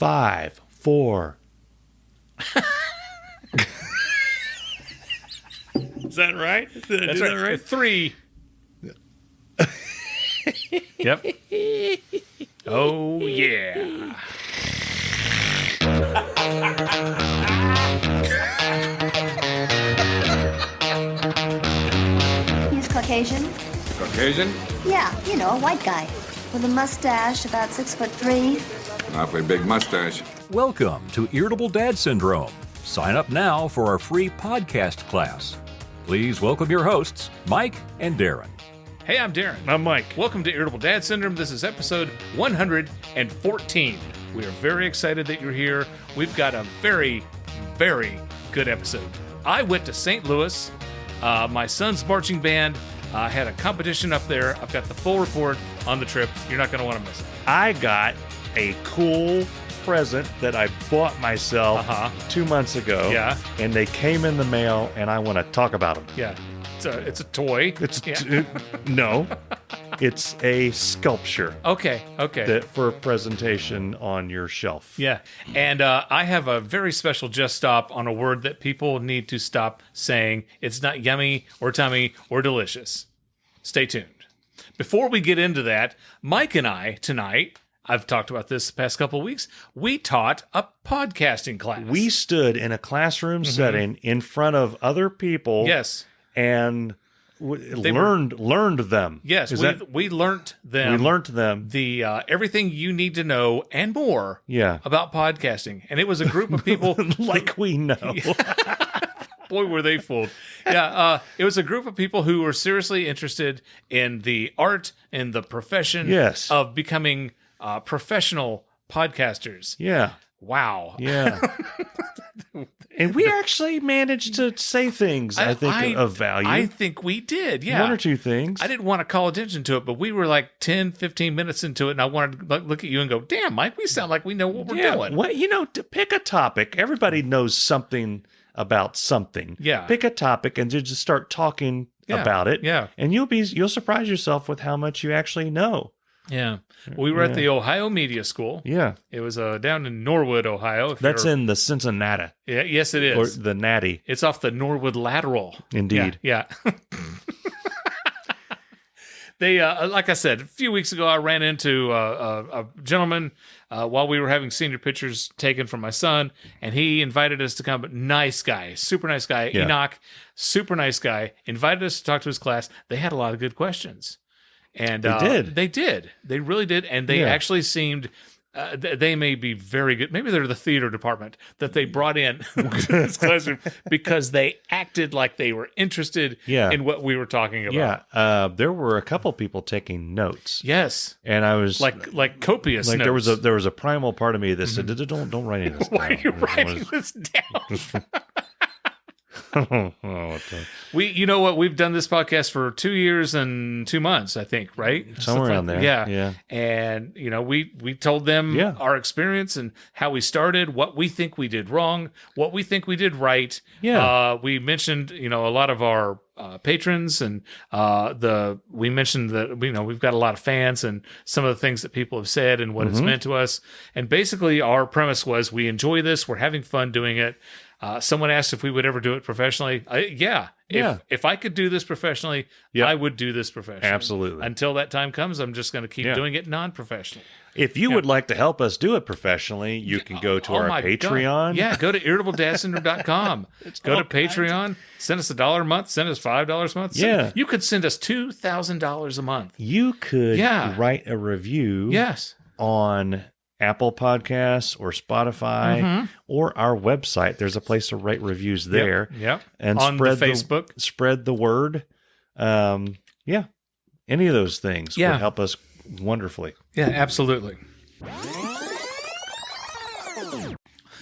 5, 4. Is that right? That's right. 3. Yep. Oh, yeah. He's Caucasian? Caucasian? Yeah, you know, a white guy. With a mustache, about 6'3". Awfully big mustache. Welcome to Irritable Dad Syndrome. Sign up now for our free podcast class. Please welcome your hosts, Mike and Darin. Hey, I'm Darin. I'm Mike. Welcome to Irritable Dad Syndrome. This is episode 114. We are very excited that you're here. We've got a very, very good episode. I went to St. Louis. My son's marching band had a competition up there. I've got the full report on the trip. You're not going to want to miss it. I got a cool present that I bought myself 2 months ago. Yeah. And they came in the mail, and I want to talk about them. Yeah. It's a toy. No. It's a sculpture. Okay. That for a presentation on your shelf. Yeah. And I have a very special just stop on a word that people need to stop saying. It's not yummy or tummy or delicious. Stay tuned. Before we get into that, Mike and I tonight, I've talked about this the past couple of weeks, we taught a podcasting class. We stood in a classroom setting in front of other people. Yes. And learned them. Yes, we learned them. We learned them. The everything you need to know and more about podcasting. And it was a group of people. Like we know. Boy, were they fooled. Yeah, it was a group of people who were seriously interested in the art and the profession of becoming professional podcasters. Yeah. Wow. Yeah. And we actually managed to say things, I think, of value. I think we did, yeah. 1 or 2 things. I didn't want to call attention to it, but we were like 10, 15 minutes into it, and I wanted to look at you and go, damn, Mike, we sound like we know what we're doing. Well, to pick a topic, everybody knows something about something. Yeah. Pick a topic and just start talking about it. Yeah. And you'll surprise yourself with how much you actually know. Yeah. We were at the Ohio Media School. Yeah. It was down in Norwood, Ohio. That's in the Cincinnati. Yeah, yes, it is. Or the Natty. It's off the Norwood Lateral. Indeed. Yeah. They, like I said, a few weeks ago, I ran into a gentleman while we were having senior pictures taken from my son, and he invited us to come. Nice guy, super nice guy. Yeah. Enoch, super nice guy. Invited us to talk to his class. They had a lot of good questions. And They did. They really did. And they actually seemed, they may be very good. Maybe they're the theater department that they brought in this classroom because they acted like they were interested in what we were talking about. Yeah. There were a couple people taking notes. Yes. And I was like copious notes. There was a primal part of me that said, don't write any of this down. Why are you writing this down? We, you know what? We've done this podcast for 2 years and 2 months, I think, right? Somewhere around there. Yeah. And we told them our experience and how we started, what we think we did wrong, what we think we did right. Yeah. We mentioned, a lot of our patrons, and we mentioned that we've got a lot of fans and some of the things that people have said and what it's meant to us. And basically, our premise was we enjoy this, we're having fun doing it. Someone asked if we would ever do it professionally. If I could do this professionally, I would do this professionally. Absolutely. Until that time comes, I'm just going to keep doing it non-professionally. If you would like to help us do it professionally, you can go to our Patreon. God. Yeah, go to irritabledadsyndrome.com. Go to Patreon. Send us $1 a month. Send us $5 a month. You could send us $2,000 a month. You could write a review on Apple Podcasts or Spotify or our website. There's a place to write reviews there. Yep. And on spread Facebook. Spread the word. Any of those things would help us wonderfully. Yeah, absolutely.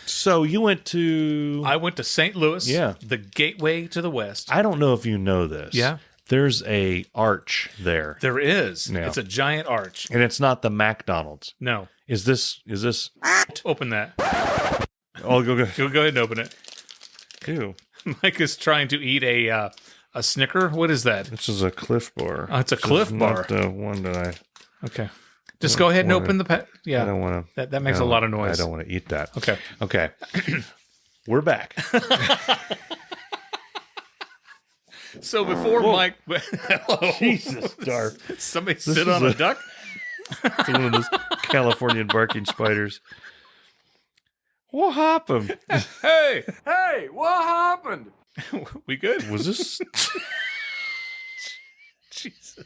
So you went to... I went to St. Louis. Yeah. The gateway to the West. I don't know if you know this. Yeah. There's a arch there. There is. Yeah. It's a giant arch. And it's not the McDonald's. No. Is this? Open that. Oh, go. Go ahead and open it. Ew. Mike is trying to eat a Snicker. What is that? This is a Cliff Bar. Oh, it's a Cliff Bar. Not the one that I... Okay. Just go ahead and open the Yeah. I don't want to. That makes a lot of noise. I don't want to eat that. Okay. We're back. So before Mike... Hello. Jesus, Darth. Somebody sit on a duck? It's one of those Californian barking spiders. What happened? Hey, what happened? we good? Was this? Jesus.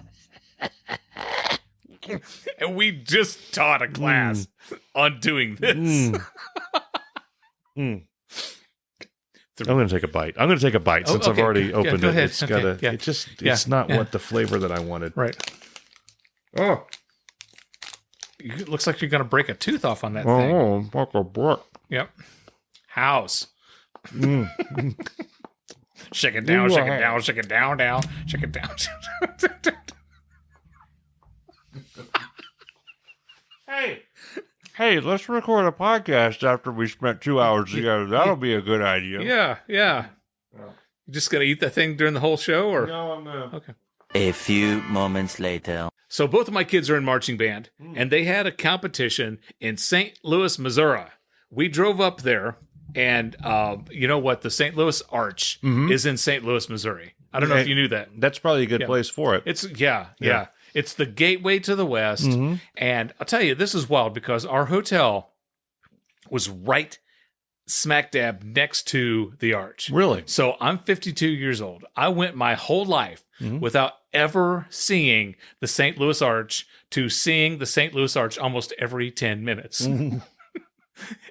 And we just taught a class on doing this. I'm going to take a bite. Since I've already opened it. It's got it's not what the flavor that I wanted. Right. Oh. It looks like you're going to break a tooth off on that thing. Oh, like a brick. Yep. House. Shake it down, shake it down, shake it down, shake it down. Hey, let's record a podcast after we spent 2 hours together. That'll be a good idea. Yeah. You just going to eat that thing during the whole show? Or? No, I'm going to. Okay. A few moments later. So both of my kids are in marching band, and they had a competition in St. Louis, Missouri. We drove up there, and you know what? The St. Louis Arch is in St. Louis, Missouri. I don't know if you knew that. That's probably a good place for it. It's yeah. It's the gateway to the West, and I'll tell you, this is wild because our hotel was right smack dab next to the Arch. Really? So I'm 52 years old. I went my whole life without ever seeing the St. Louis Arch to seeing the St. Louis Arch almost every 10 minutes.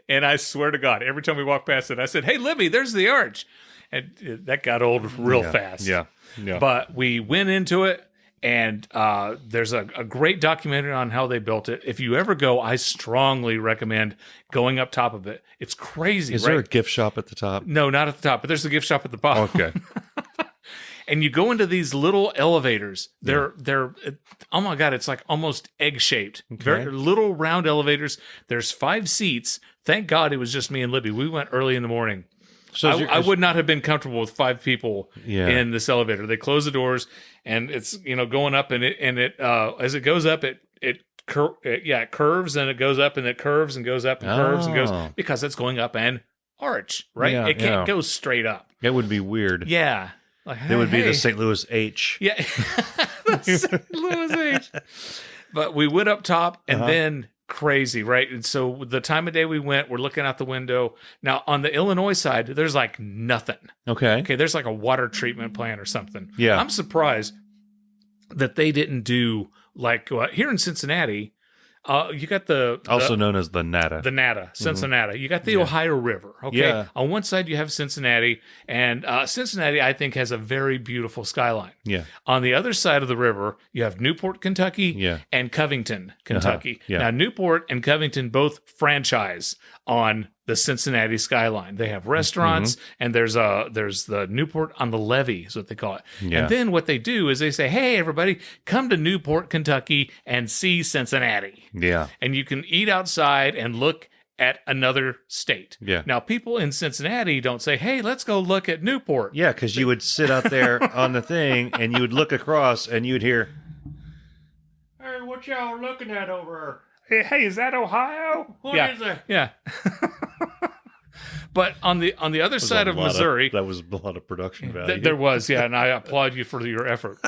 And I swear to God, every time we walked past it, I said, "Hey, Libby, there's the Arch." And that got old real fast. Yeah. But we went into it, and there's a great documentary on how they built it. If you ever go, I strongly recommend going up top of it. It's crazy, Is right? there a gift shop at the top? No, not at the top, but there's a gift shop at the bottom. Okay. And you go into these little elevators. They're oh my God, it's like almost egg-shaped. Okay. Very little round elevators. There's 5 seats. Thank God it was just me and Libby. We went early in the morning. So I would not have been comfortable with 5 people in this elevator. They close the doors, and it's going up, and it as it goes up, it curves, and it goes up, and it curves and goes up and curves and goes, because it's going up an arch, right? It can't go straight up. It would be weird. Yeah. Like, it would be the St. Louis H. Yeah. The St. Louis H. But we went up top, and then crazy, right? And so the time of day we went, we're looking out the window. Now, on the Illinois side, there's like nothing. Okay, there's like a water treatment plant or something. Yeah. I'm surprised that they didn't do like here in Cincinnati. You got also known as the Nata. Cincinnati. You got the Ohio River. Okay, Yeah. On one side you have Cincinnati, and Cincinnati I think has a very beautiful skyline. Yeah. On the other side of the river you have Newport, Kentucky, and Covington, Kentucky. Yeah. Now Newport and Covington both franchise on the Cincinnati skyline. They have restaurants, and there's the Newport on the Levee is what they call it. Yeah. And then what they do is they say, "Hey, everybody, come to Newport, Kentucky, and see Cincinnati." Yeah. And you can eat outside and look at another state. Yeah. Now, people in Cincinnati don't say, "Hey, let's go look at Newport." Yeah, because you would sit out there on the thing, and you would look across, and you'd hear, "Hey, what y'all looking at over Hey, is that Ohio? What is it?" Yeah. But on the other side of Missouri, that was a lot of production value. there was, and I applaud you for your effort.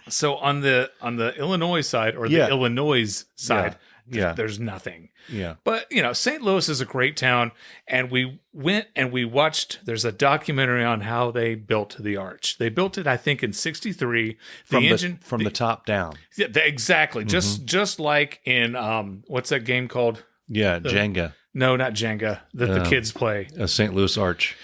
So on the Illinois side, or the Illinois side, there's nothing. Yeah. But, St. Louis is a great town, and we went and we watched, there's a documentary on how they built the arch. They built it, I think, in 1963. From the top down. Yeah, exactly. Just like in, what's that game called? Yeah, Jenga. No, not Jenga, that the kids play. A St. Louis Arch.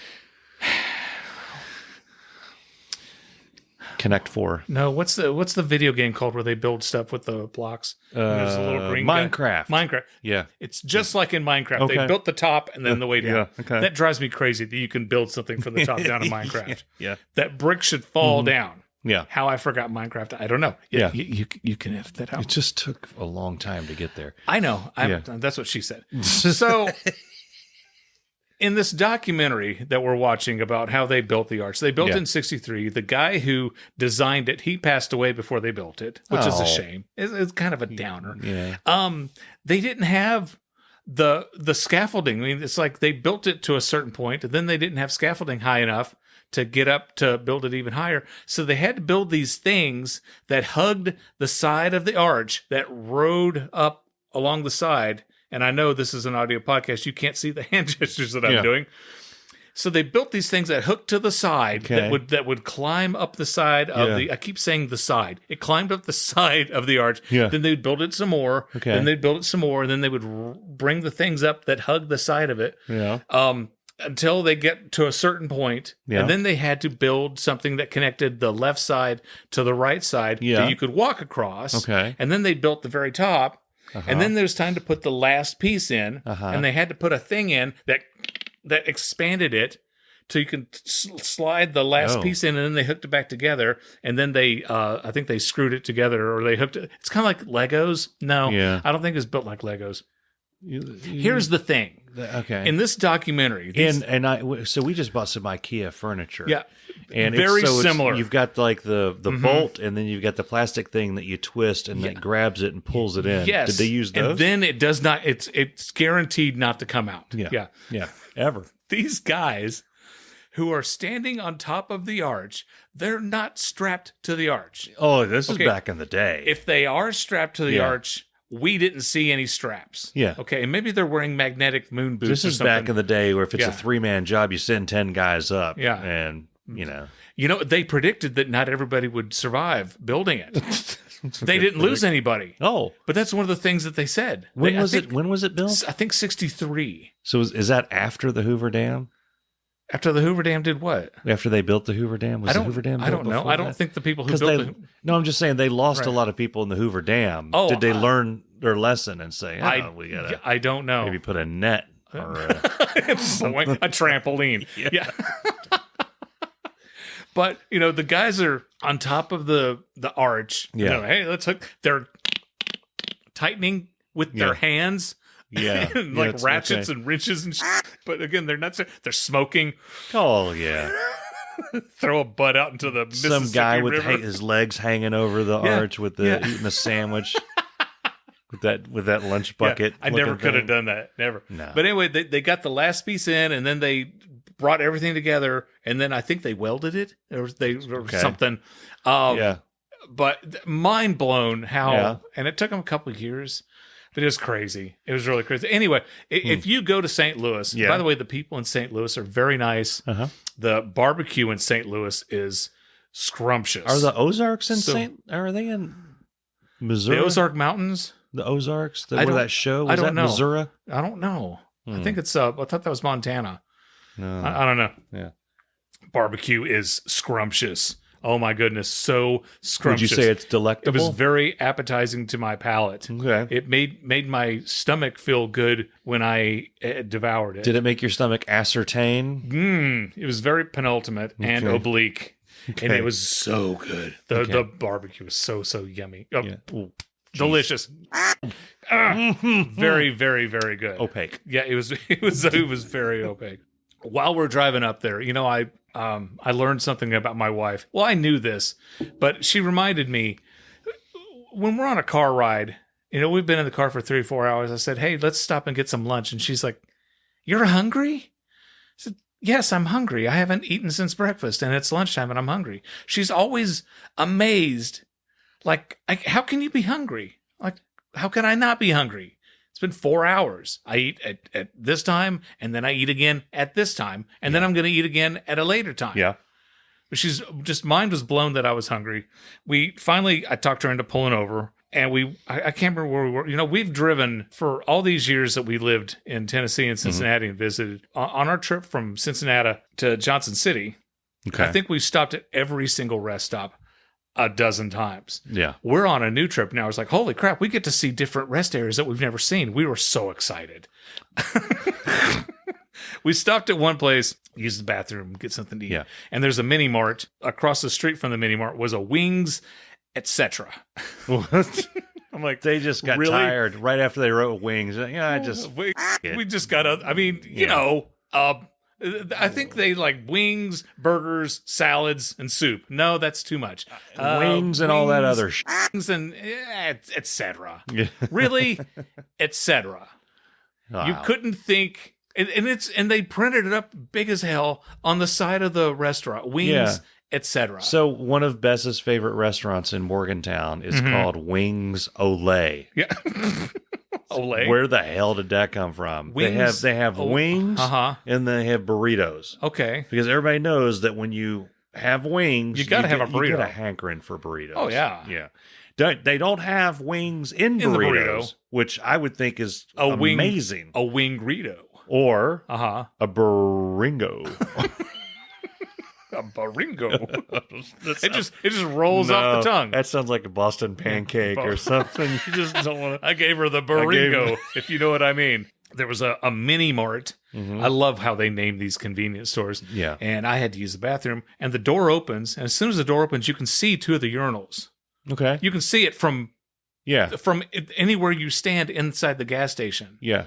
Connect 4. No, what's the video game called where they build stuff with the blocks? There's a little green Minecraft. guy. Minecraft. Yeah. It's just like in Minecraft. Okay. They built the top and then the way down. Yeah, okay. That drives me crazy that you can build something from the top down in Minecraft. Yeah. That brick should fall down. Yeah. How I forgot Minecraft, I don't know. Yeah. You can edit that out. It just took a long time to get there. I know. That's what she said. So in this documentary that we're watching about how they built the arch, they built it in 63. The guy who designed it, he passed away before they built it, which is a shame. It's kind of a downer. Yeah. They didn't have the scaffolding. I mean, it's like they built it to a certain point, and then they didn't have scaffolding high enough to get up to build it even higher. So they had to build these things that hugged the side of the arch that rode up along the side. And I know this is an audio podcast. You can't see the hand gestures that I'm doing. So they built these things that hooked to the side that would climb up the side of the, I keep saying the side. It climbed up the side of the arch. Yeah. Then they'd build it some more. Okay. Then they'd build it some more. And then they would bring the things up that hugged the side of it. Yeah. Until they get to a certain point. Yeah. And then they had to build something that connected the left side to the right side that you could walk across. Okay. And then they built the very top. And then there's time to put the last piece in. And they had to put a thing in that expanded it so you can slide the last piece in, and then they hooked it back together. And then they, I think they screwed it together, or they hooked it. It's kind of like Legos. No, I don't think it's built like Legos. Here's the thing. Okay. In this documentary, so we just bought some IKEA furniture. Yeah. And very similar. You've got like the bolt, and then you've got the plastic thing that you twist, and that grabs it and pulls it in. Yes. Did they use those? And then it does not. It's guaranteed not to come out. Yeah. Ever. These guys who are standing on top of the arch, they're not strapped to the arch. Oh, this is back in the day. If they are strapped to the arch, we didn't see any straps. Yeah. Okay, and maybe they're wearing magnetic moon boots. This is back in the day where if it's a 3-man job, you send 10 guys up. Yeah. And, they predicted that not everybody would survive building it. They didn't lose anybody. Oh. But that's one of the things that they said. When was it built? I think 63. So is that after the Hoover Dam? After the Hoover Dam did what? After they built the Hoover Dam? Was the Hoover Dam built? I don't know. I don't think the people who built it. No, I'm just saying they lost a lot of people in the Hoover Dam. Oh, did they learn their lesson and say, we got to... I don't know. Maybe put a net or a trampoline. Yeah. But, the guys are on top of the arch. Yeah. Hey, let's hook. They're tightening with their hands. Yeah. like ratchets and wrenches and shit. But again, they're not. They're smoking. Oh, yeah. Throw a butt out into the Mississippi Some guy with River. His legs hanging over the arch with eating a sandwich. With that lunch bucket. I never could have done that. Never. No. But anyway, they got the last piece in, and then they brought everything together, and then I think they welded it or something. But mind blown how, and it took them a couple of years, but it was crazy. It was really crazy. Anyway, if you go to St. Louis, by the way, the people in St. Louis are very nice. The barbecue in St. Louis is scrumptious. Are the Ozarks are they in Missouri? The Ozark Mountains? The Ozarks? Where that show? Was that Missouri? I don't know. I think it's, I thought that was Montana. No. I don't know. Yeah. Barbecue is scrumptious. Oh my goodness, so scrumptious. Would you say it's delectable? It was very appetizing to my palate. Okay. It made my stomach feel good when I devoured it. Did it make your stomach ascertain? It was very penultimate and oblique. Okay. And it was so good. The barbecue was so yummy. Delicious. Very, very, very good. Opaque. Yeah, it was very opaque. While we're driving up there, I learned something about my wife. Well, I knew this, but she reminded me when we're on a car ride, we've been in the car for 3 or 4 hours. I said, hey, let's stop and get some lunch. And she's like, you're hungry? I said, yes, I'm hungry. I haven't eaten since breakfast and it's lunchtime and I'm hungry. She's always amazed. Like, how can you be hungry? Like, how can I not be hungry? It's been 4 hours. I eat at this time, and then I eat again at this time, and then I'm going to eat again at a later time. Yeah. But mind was blown that I was hungry. I talked her into pulling over, and I can't remember where we were. We've driven for all these years that we lived in Tennessee and Cincinnati and visited. On our trip from Cincinnati to Johnson City, I think we stopped at every single rest stop a dozen times. Yeah. We're on a new trip now. It's like, holy crap, we get to see different rest areas that we've never seen. We were so excited. We stopped at one place, used the bathroom, get something to eat. Yeah. And there's a mini mart. Across the street from the mini mart was a Wings, etc. I'm like, they just got tired right after they wrote Wings. Yeah, we just got I think they like wings, burgers, salads, and soup. No, that's too much. Wings and all that other wings and etc. Yeah. Really, etc. Wow. You couldn't think, and they printed it up big as hell on the side of the restaurant. Wings, etc. So one of Bess's favorite restaurants in Morgantown is called Wings Olay. Yeah. Olay. Where the hell did that come from? Wings. They have wings and they have burritos. Okay. Because everybody knows that when you have wings, you got to have a burrito. You get a hankering for burritos. Oh, yeah. Yeah. They don't have wings in burritos, the burrito. which I would think is amazing. A wing-rito. Or a burringo. A burringo. It just rolls off the tongue. That sounds like a Boston pancake or something. You just don't want to. I gave her the burringo, if you know what I mean. There was a mini mart. I love how they name these convenience stores. Yeah. And I had to use the bathroom, and the door opens, and as soon as the door opens, you can see two of the urinals. Okay. You can see it from anywhere you stand inside the gas station. Yeah.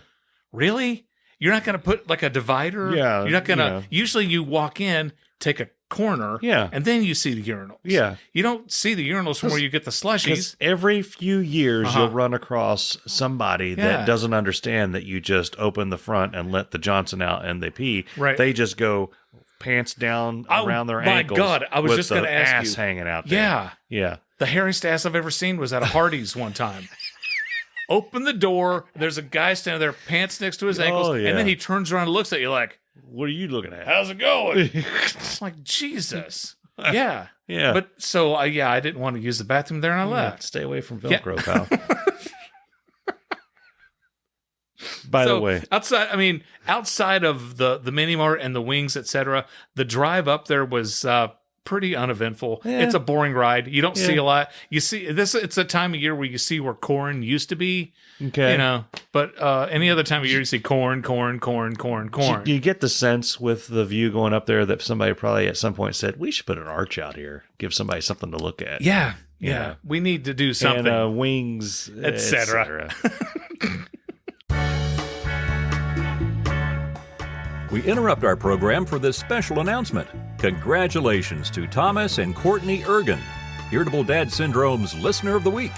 Really? You're not going to put like a divider? Yeah. You're not going to. Usually you walk in, take a corner, and then you see the urinals. Yeah. You don't see the urinals from where you get the slushies. Every few years you'll run across somebody that doesn't understand that you just open the front and let the Johnson out and they pee. Right. They just go pants down around their ankles. My God, I was just going to ask ass you. hanging out there. Yeah. Yeah. The hairiest ass I've ever seen was at a Hardee's one time. Open the door. There's a guy standing there, pants next to his ankles, and then he turns around and looks at you like, "What are you looking at? How's it going?" It's like, Jesus. Yeah. Yeah. But so, I didn't want to use the bathroom there, and I left. Stay away from Velcro, pal. By the way, outside of the mini mart and the wings, etc., the drive up there was pretty uneventful. Yeah. It's a boring ride. You don't see a lot. You see this. It's a time of year where you see where corn used to be. Okay, but any other time of year you see corn. Do you get the sense with the view going up there that somebody probably at some point said we should put an arch out here, give somebody something to look at? Yeah. We need to do something. And wings, etc. We interrupt our program for this special announcement. Congratulations to Thomas and Courtney Ergen, Irritable Dad Syndrome's Listener of the Week.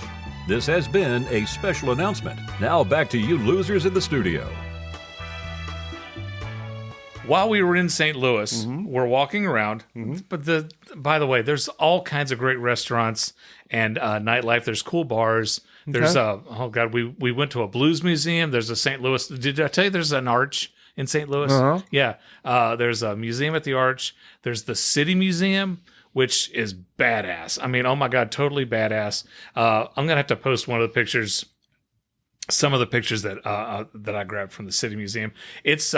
This has been a special announcement. Now back to you losers in the studio. While we were in St. Louis, we're walking around, but by the way, there's all kinds of great restaurants and nightlife. There's cool bars. There's we went to a blues museum. There's a St. Louis. Did I tell you there's an arch in St. Louis? Yeah. There's a museum at the Arch. There's the City Museum, which is badass. I mean, oh my God, totally badass. I'm going to have to post one of the pictures, some of the pictures that I grabbed from the City Museum. It's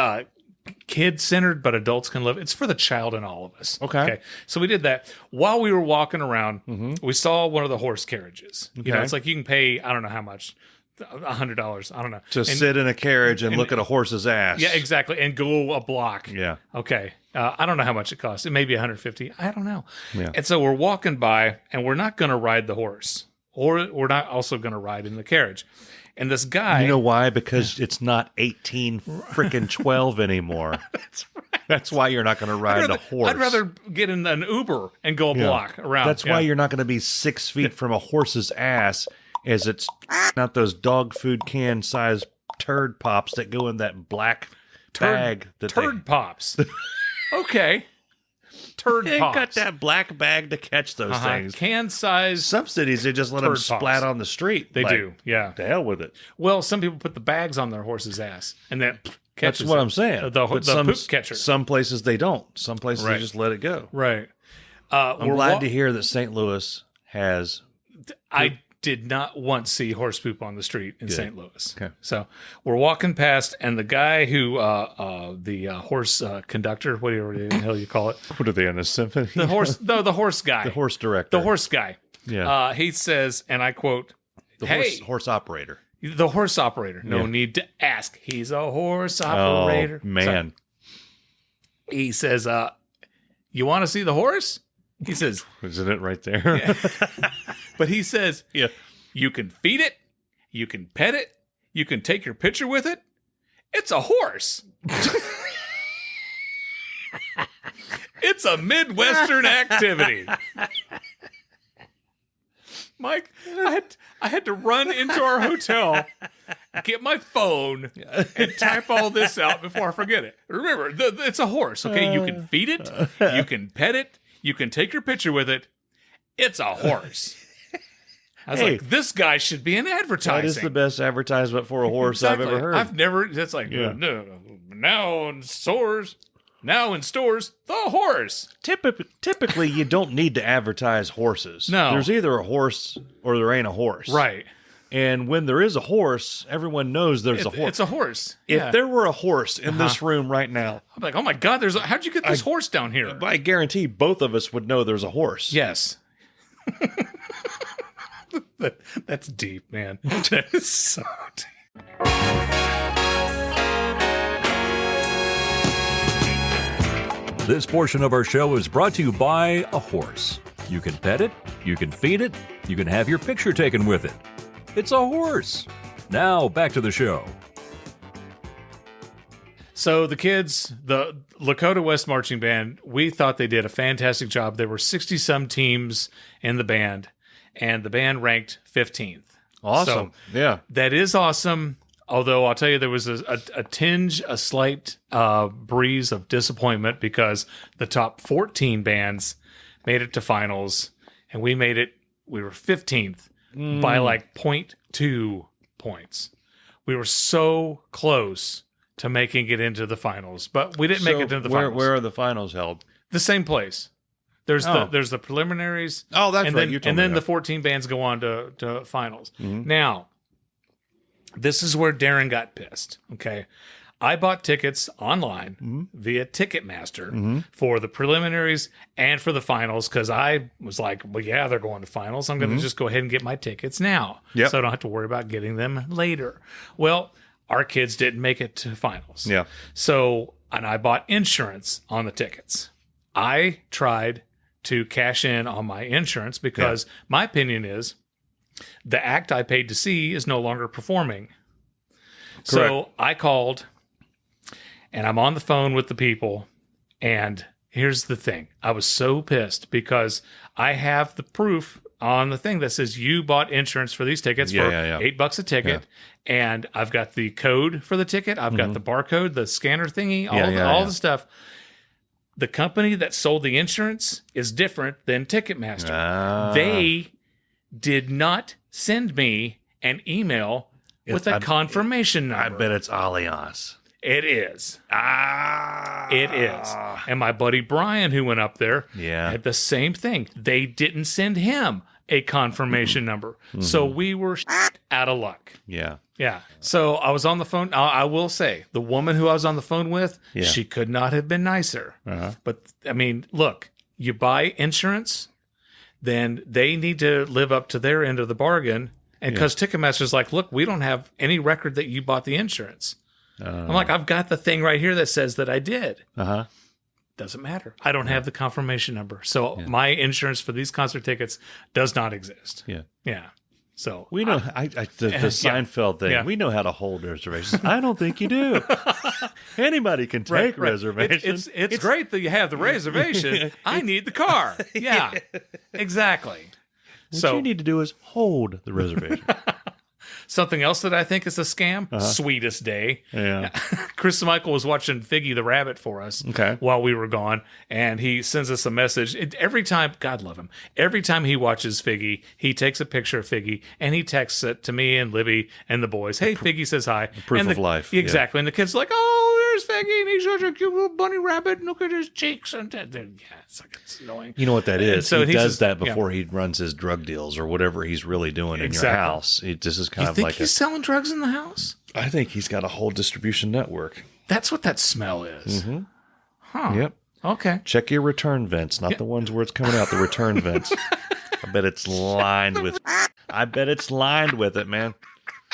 kid-centered, but adults can live. It's for the child in all of us. Okay. So we did that. While we were walking around, we saw one of the horse carriages. Okay. It's like you can pay, I don't know how much, $100. I don't know. To sit in a carriage and look at a horse's ass. Yeah, exactly. And go a block. Yeah. Okay. I don't know how much it costs. It may be $150. I don't know. Yeah. And so we're walking by, and we're not going to ride the horse, or we're not also going to ride in the carriage. And this guy, you know why? Because it's not 18-12 anymore. That's right. That's why you're not going to ride the horse. I'd rather get in an Uber and go a block around. That's why you're not going to be 6 feet from a horse's ass as it's not those dog food can size turd pops that go in that black bag. Turd pops. Okay. Turd they pops. got that black bag to catch those things. Can size. Some cities, they just let them splat on the street. They do, yeah. To hell with it. Well, some people put the bags on their horse's ass, and then catches That's what I'm saying. The poop catcher. Some places they don't. Some places they just let it go. Right. I'm glad to hear that St. Louis has... I did not once see horse poop on the street in St. Louis. Okay. So we're walking past, and the guy who, the horse conductor, whatever the hell you call it. What are they on the symphony? The horse guy. The horse director. The horse guy. Yeah. He says, and I quote, horse operator. The horse operator. No need to ask. He's a horse operator. Oh, man. So he says, you want to see the horse? He says, isn't it right there? Yeah. But he says, you can feed it, you can pet it, you can take your picture with it. It's a horse. It's a Midwestern activity. Mike, I had to run into our hotel, get my phone, and type all this out before I forget it. Remember, it's a horse, okay? You can feed it, you can pet it, you can take your picture with it. It's a horse. I was like, this guy should be in advertising. That is the best advertisement for a horse I've ever heard. I've never, that's like, no, now in stores, the horse. Typically, you don't need to advertise horses. No. There's either a horse or there ain't a horse. Right. And when there is a horse, everyone knows there's a horse. It's a horse. If there were a horse in this room right now, I'm like, oh my God, how'd you get this horse down here? I guarantee both of us would know there's a horse. Yes. That's deep, man. That is so deep. This portion of our show is brought to you by a horse. You can pet it, you can feed it, you can have your picture taken with it. It's a horse. Now, back to the show. So the kids, the Lakota West Marching Band, we thought they did a fantastic job. There were 60-some teams in the band, and the band ranked 15th. Awesome. So yeah. that is awesome. Although I'll tell you, there was a slight breeze of disappointment because the top 14 bands made it to finals, and we were 15th by like 0.2 points. We were so close to making it into the finals, but we didn't make it into the finals. Where are the finals held? The same place. There's the preliminaries. Oh, that's and right. Then, You told and me then that. the 14 bands go on to finals. Mm-hmm. Now, this is where Darin got pissed. Okay. I bought tickets online via Ticketmaster for the preliminaries and for the finals because I was like, well, yeah, they're going to finals. I'm going to just go ahead and get my tickets now. Yep. So I don't have to worry about getting them later. Well, our kids didn't make it to finals. Yeah. So, and I bought insurance on the tickets. I tried to cash in on my insurance because my opinion is the act I paid to see is no longer performing. Correct. So I called and I'm on the phone with the people. And here's the thing. I was so pissed because I have the proof on the thing that says you bought insurance for these tickets for $8 a ticket. Yeah. And I've got the code for the ticket. I've got the barcode, the scanner thingy, all the stuff. The company that sold the insurance is different than Ticketmaster. They did not send me an email with a confirmation number. I bet it's Allianz. It is. It is. And my buddy Brian, who went up there, had the same thing. They didn't send him a confirmation number. So we were out of luck. Yeah. Yeah. So I was on the phone. I will say, the woman who I was on the phone with, she could not have been nicer. But, I mean, look, you buy insurance, then they need to live up to their end of the bargain. And because Ticketmaster's like, look, we don't have any record that you bought the insurance. I'm like, I've got the thing right here that says that I did. Doesn't matter. I don't have the confirmation number. So my insurance for these concert tickets does not exist. Yeah. So we know the Seinfeld thing. Yeah. We know how to hold reservations. I don't think you do. Anybody can take reservations. It's great that you have the reservation. I need the car. Yeah, exactly. What you need to do is hold the reservation. Something else that I think is a scam, Sweetest Day. Yeah. Chris Michael was watching Figgy the Rabbit for us while we were gone, and he sends us a message. Every time, God love him, every time he watches Figgy, he takes a picture of Figgy, and he texts it to me and Libby and the boys. Hey, Figgy says hi. Proof of life. Exactly. And the kids are like, oh, there's Figgy, and he's such a cute little bunny rabbit, and look at his cheeks. And it's annoying. You know what that is? So he does that before he runs his drug deals or whatever he's really doing in your house. This is kind of like he's selling drugs in the house? I think he's got a whole distribution network. That's what that smell is. Huh. Yep. Okay. Check your return vents, not the ones where it's coming out, the return vents. I bet it's lined with it, man.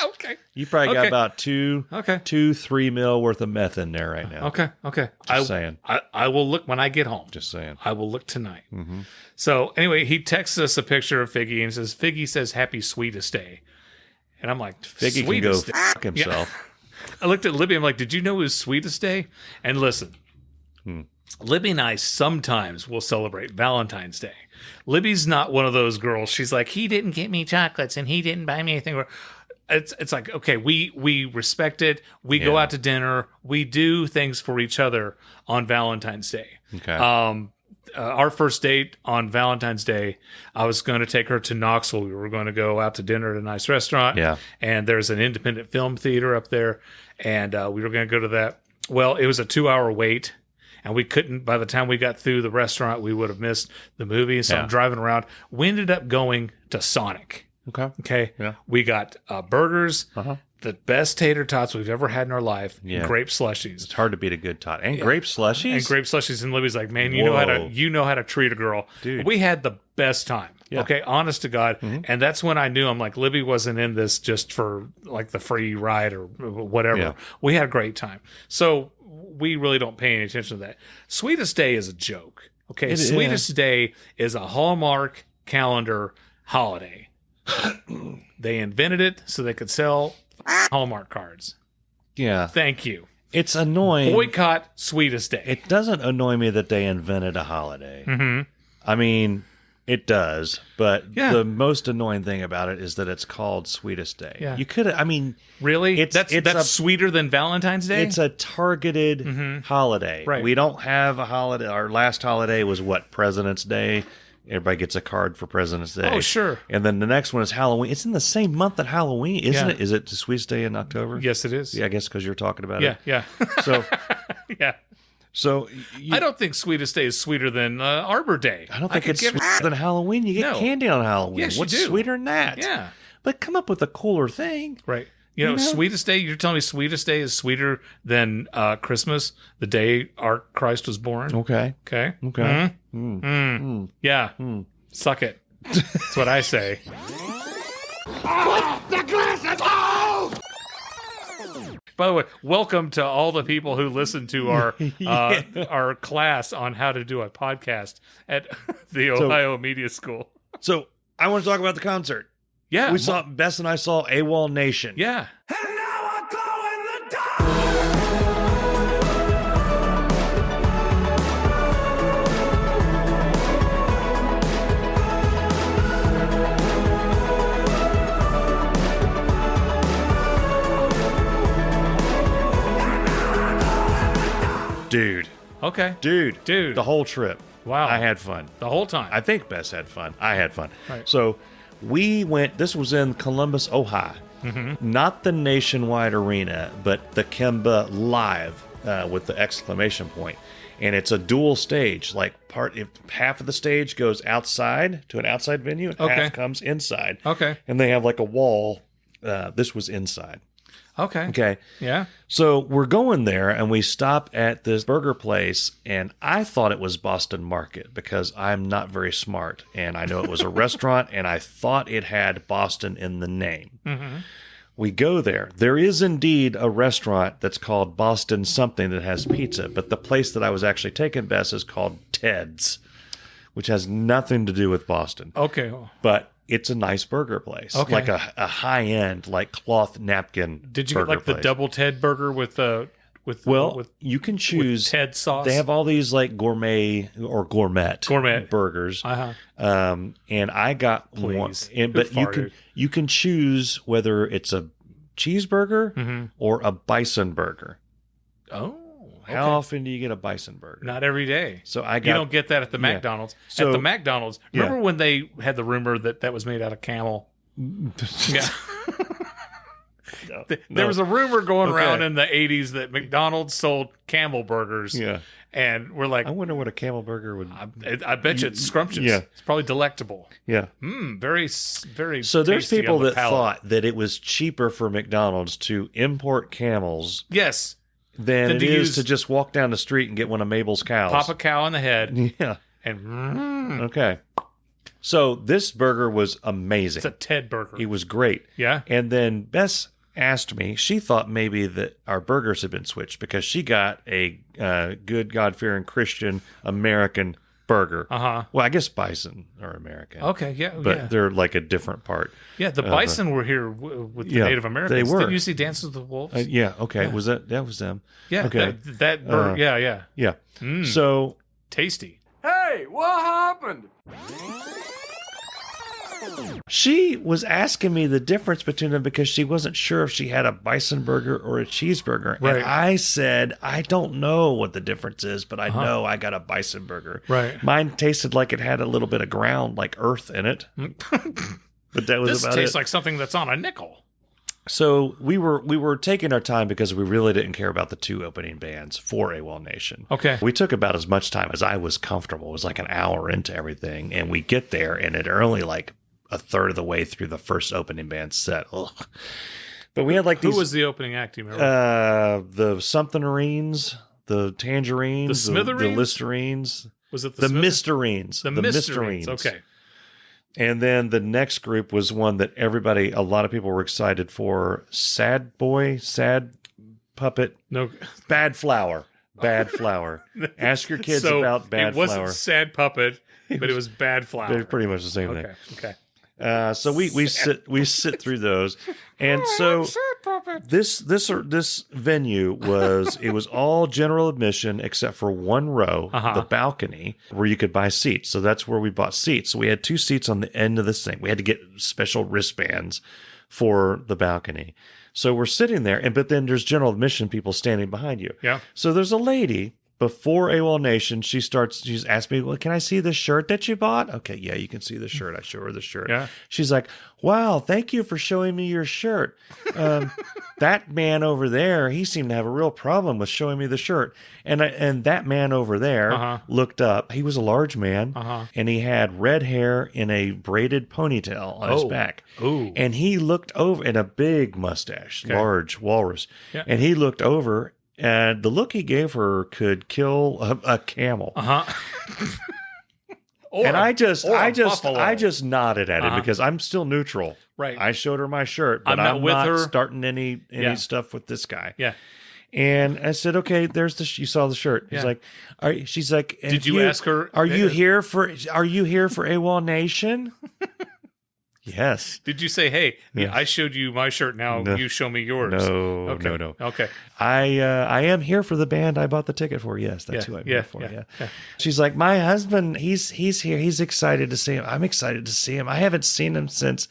Okay. You probably got about 2-3 mil worth of meth in there right now. Okay. Just saying. I will look when I get home. Just saying. I will look tonight. So anyway, he texts us a picture of Figgy and says, Figgy says, happy Sweetest Day. And I'm like, Figgy can go fuck himself. I looked at Libby. I'm like, did you know it was Sweetest Day? And listen, Libby and I sometimes will celebrate Valentine's Day. Libby's not one of those girls. She's like, he didn't get me chocolates and he didn't buy me anything. It's like, okay, we respect it. We go out to dinner. We do things for each other on Valentine's Day. Okay. Our first date on Valentine's Day, I was going to take her to Knoxville. We were going to go out to dinner at a nice restaurant. Yeah. And there's an independent film theater up there. And we were going to go to that. Well, it was a 2-hour wait. And we couldn't, by the time we got through the restaurant, we would have missed the movie. So I'm driving around. We ended up going to Sonic. Okay. Yeah. We got burgers, the best tater tots we've ever had in our life, and grape slushies. It's hard to beat a good tot. And grape slushies? And grape slushies. And Libby's like, man, you know how to treat a girl. Dude. We had the best time. Yeah. Okay, honest to God. And that's when I knew, I'm like, Libby wasn't in this just for like the free ride or whatever. Yeah. We had a great time. So we really don't pay any attention to that. Sweetest Day is a joke. Okay, Sweetest Day is a Hallmark calendar holiday. They invented it so they could sell Hallmark cards. Yeah. Thank you. It's annoying. Boycott Sweetest Day. It doesn't annoy me that they invented a holiday. I mean, it does, but the most annoying thing about it is that it's called Sweetest Day. Yeah. You could, I mean, really? That's sweeter than Valentine's Day? It's a targeted holiday. Right. We don't have a holiday. Our last holiday was what? President's Day. Everybody gets a card for President's Day. Oh, sure. And then the next one is Halloween. It's in the same month that Halloween, isn't it? Is it the Sweetest Day in October? Yes, it is. Yeah, I guess because you're talking about it. Yeah. So, yeah. So I don't think Sweetest Day is sweeter than Arbor Day. I don't think it's sweeter than Halloween. You get candy on Halloween. Yes, What's you do. sweeter than that? Yeah. But come up with a cooler thing. Right. You know, Sweetest Day, you're telling me Sweetest Day is sweeter than Christmas, the day our Christ was born? Okay. Okay. Yeah. Suck it. That's what I say. The glass is off! By the way, welcome to all the people who listen to our class on how to do a podcast at the Ohio Media School. So I want to talk about the concert. Yeah. Bess and I saw AWOL Nation. Yeah. And now I go in the Dude. Okay. Dude. The whole trip. Wow. I had fun. The whole time. I think Bess had fun. I had fun. Right. So we went, this was in Columbus, Ohio. Not the Nationwide Arena, but the Kemba Live with the exclamation point. And it's a dual stage. Like half of the stage goes outside to an outside venue and half comes inside. Okay. And they have like a wall. This was inside. Okay. Yeah. So we're going there and we stop at this burger place and I thought it was Boston Market because I'm not very smart and I know it was a restaurant and I thought it had Boston in the name. We go there. There is indeed a restaurant that's called Boston something that has pizza, but the place that I was actually taking Bess is called Ted's, which has nothing to do with Boston. Okay. But it's a nice burger place. Okay. Like a high-end, like cloth napkin Did you get like place. the double Ted burger with you can choose Ted sauce? They have all these like gourmet burgers. And I got one. But you can choose whether it's a cheeseburger or a bison burger. Oh. Okay. How often do you get a bison burger? Not every day. So you don't get that at the McDonald's. So, at the McDonald's, remember when they had the rumor that was made out of camel? Yeah. There was a rumor going around in the 80s that McDonald's sold camel burgers. Yeah. And we're like, I wonder what a camel burger would. I bet you it's scrumptious. Yeah. It's probably delectable. Yeah. Very, very. So there's tasty people on the that palate. thought that it was cheaper for McDonald's to import camels. Yes. Than it is to just walk down the street and get one of Mabel's cows. Pop a cow in the head. Yeah. And okay. So this burger was amazing. It's a Ted burger. It was great. Yeah. And then Bess asked me, she thought maybe that our burgers had been switched because she got a good God-fearing Christian American burger. Uh-huh. Well, I guess bison are American. Okay, yeah. But they're like a different part. Yeah, the bison were here with the Native Americans. They were. Didn't you see Dances with the Wolves? Yeah, okay. Yeah. Was that was them? Yeah, okay. that bird, yeah. Yeah. Mm. So tasty. Hey, what happened? she was asking me the difference between them because she wasn't sure if she had a bison burger or a cheeseburger. Right. And I said, I don't know what the difference is, but I know I got a bison burger. Right. Mine tasted like it had a little bit of ground, like earth in it. But that was This about tastes it. like something that's on a nickel. So we were taking our time because we really didn't care about the 2 opening bands for AWOL Nation. Okay. We took about as much time as I was comfortable. It was like an hour into everything. And we get there and it only like a third of the way through the first opening band set. Ugh. But we had like these. Who was the opening act? Do you remember? The something-rines, the tangerines, The Smitherines? the listerines, Was it the misterines. The Misterines. Okay. And then the next group was one that a lot of people were excited for. Sad Puppet, No. Bad Flower. Bad Flower. Ask your kids about Bad it wasn't Flower. Sad Puppet, but it was Bad Flower. They're pretty much the same thing. Okay. So we sit through those, and so this venue was all general admission except for one row, the balcony where you could buy seats. So that's where we bought seats. So we had 2 seats on the end of this thing. We had to get special wristbands for the balcony. So we're sitting there, but then there's general admission people standing behind you. Yeah. So there's a lady. Before AWOL Nation, she's asked me, well, can I see the shirt that you bought? Okay, yeah, you can see the shirt. I show her the shirt. Yeah. She's like, wow, thank you for showing me your shirt. That man over there, he seemed to have a real problem with showing me the shirt. And that man over there looked up. He was a large man, and he had red hair in a braided ponytail on his back. Ooh. And he looked over, and a big mustache, large walrus. Yeah. And he looked over, and the look he gave her could kill a camel. And I just nodded at him because I'm still neutral. Right. I showed her my shirt, but I'm not starting any stuff with this guy. Yeah. And I said, okay, you saw the shirt. He's like, she's like, did you ask her? Are you here for AWOL Nation? Yes. Did you say, hey, I showed you my shirt, now you show me yours? No, okay. no. Okay. I am here for the band I bought the ticket for. Yes, that's who I'm here for. Yeah. She's like, my husband, he's here. He's excited to see him. I'm excited to see him. I haven't seen him since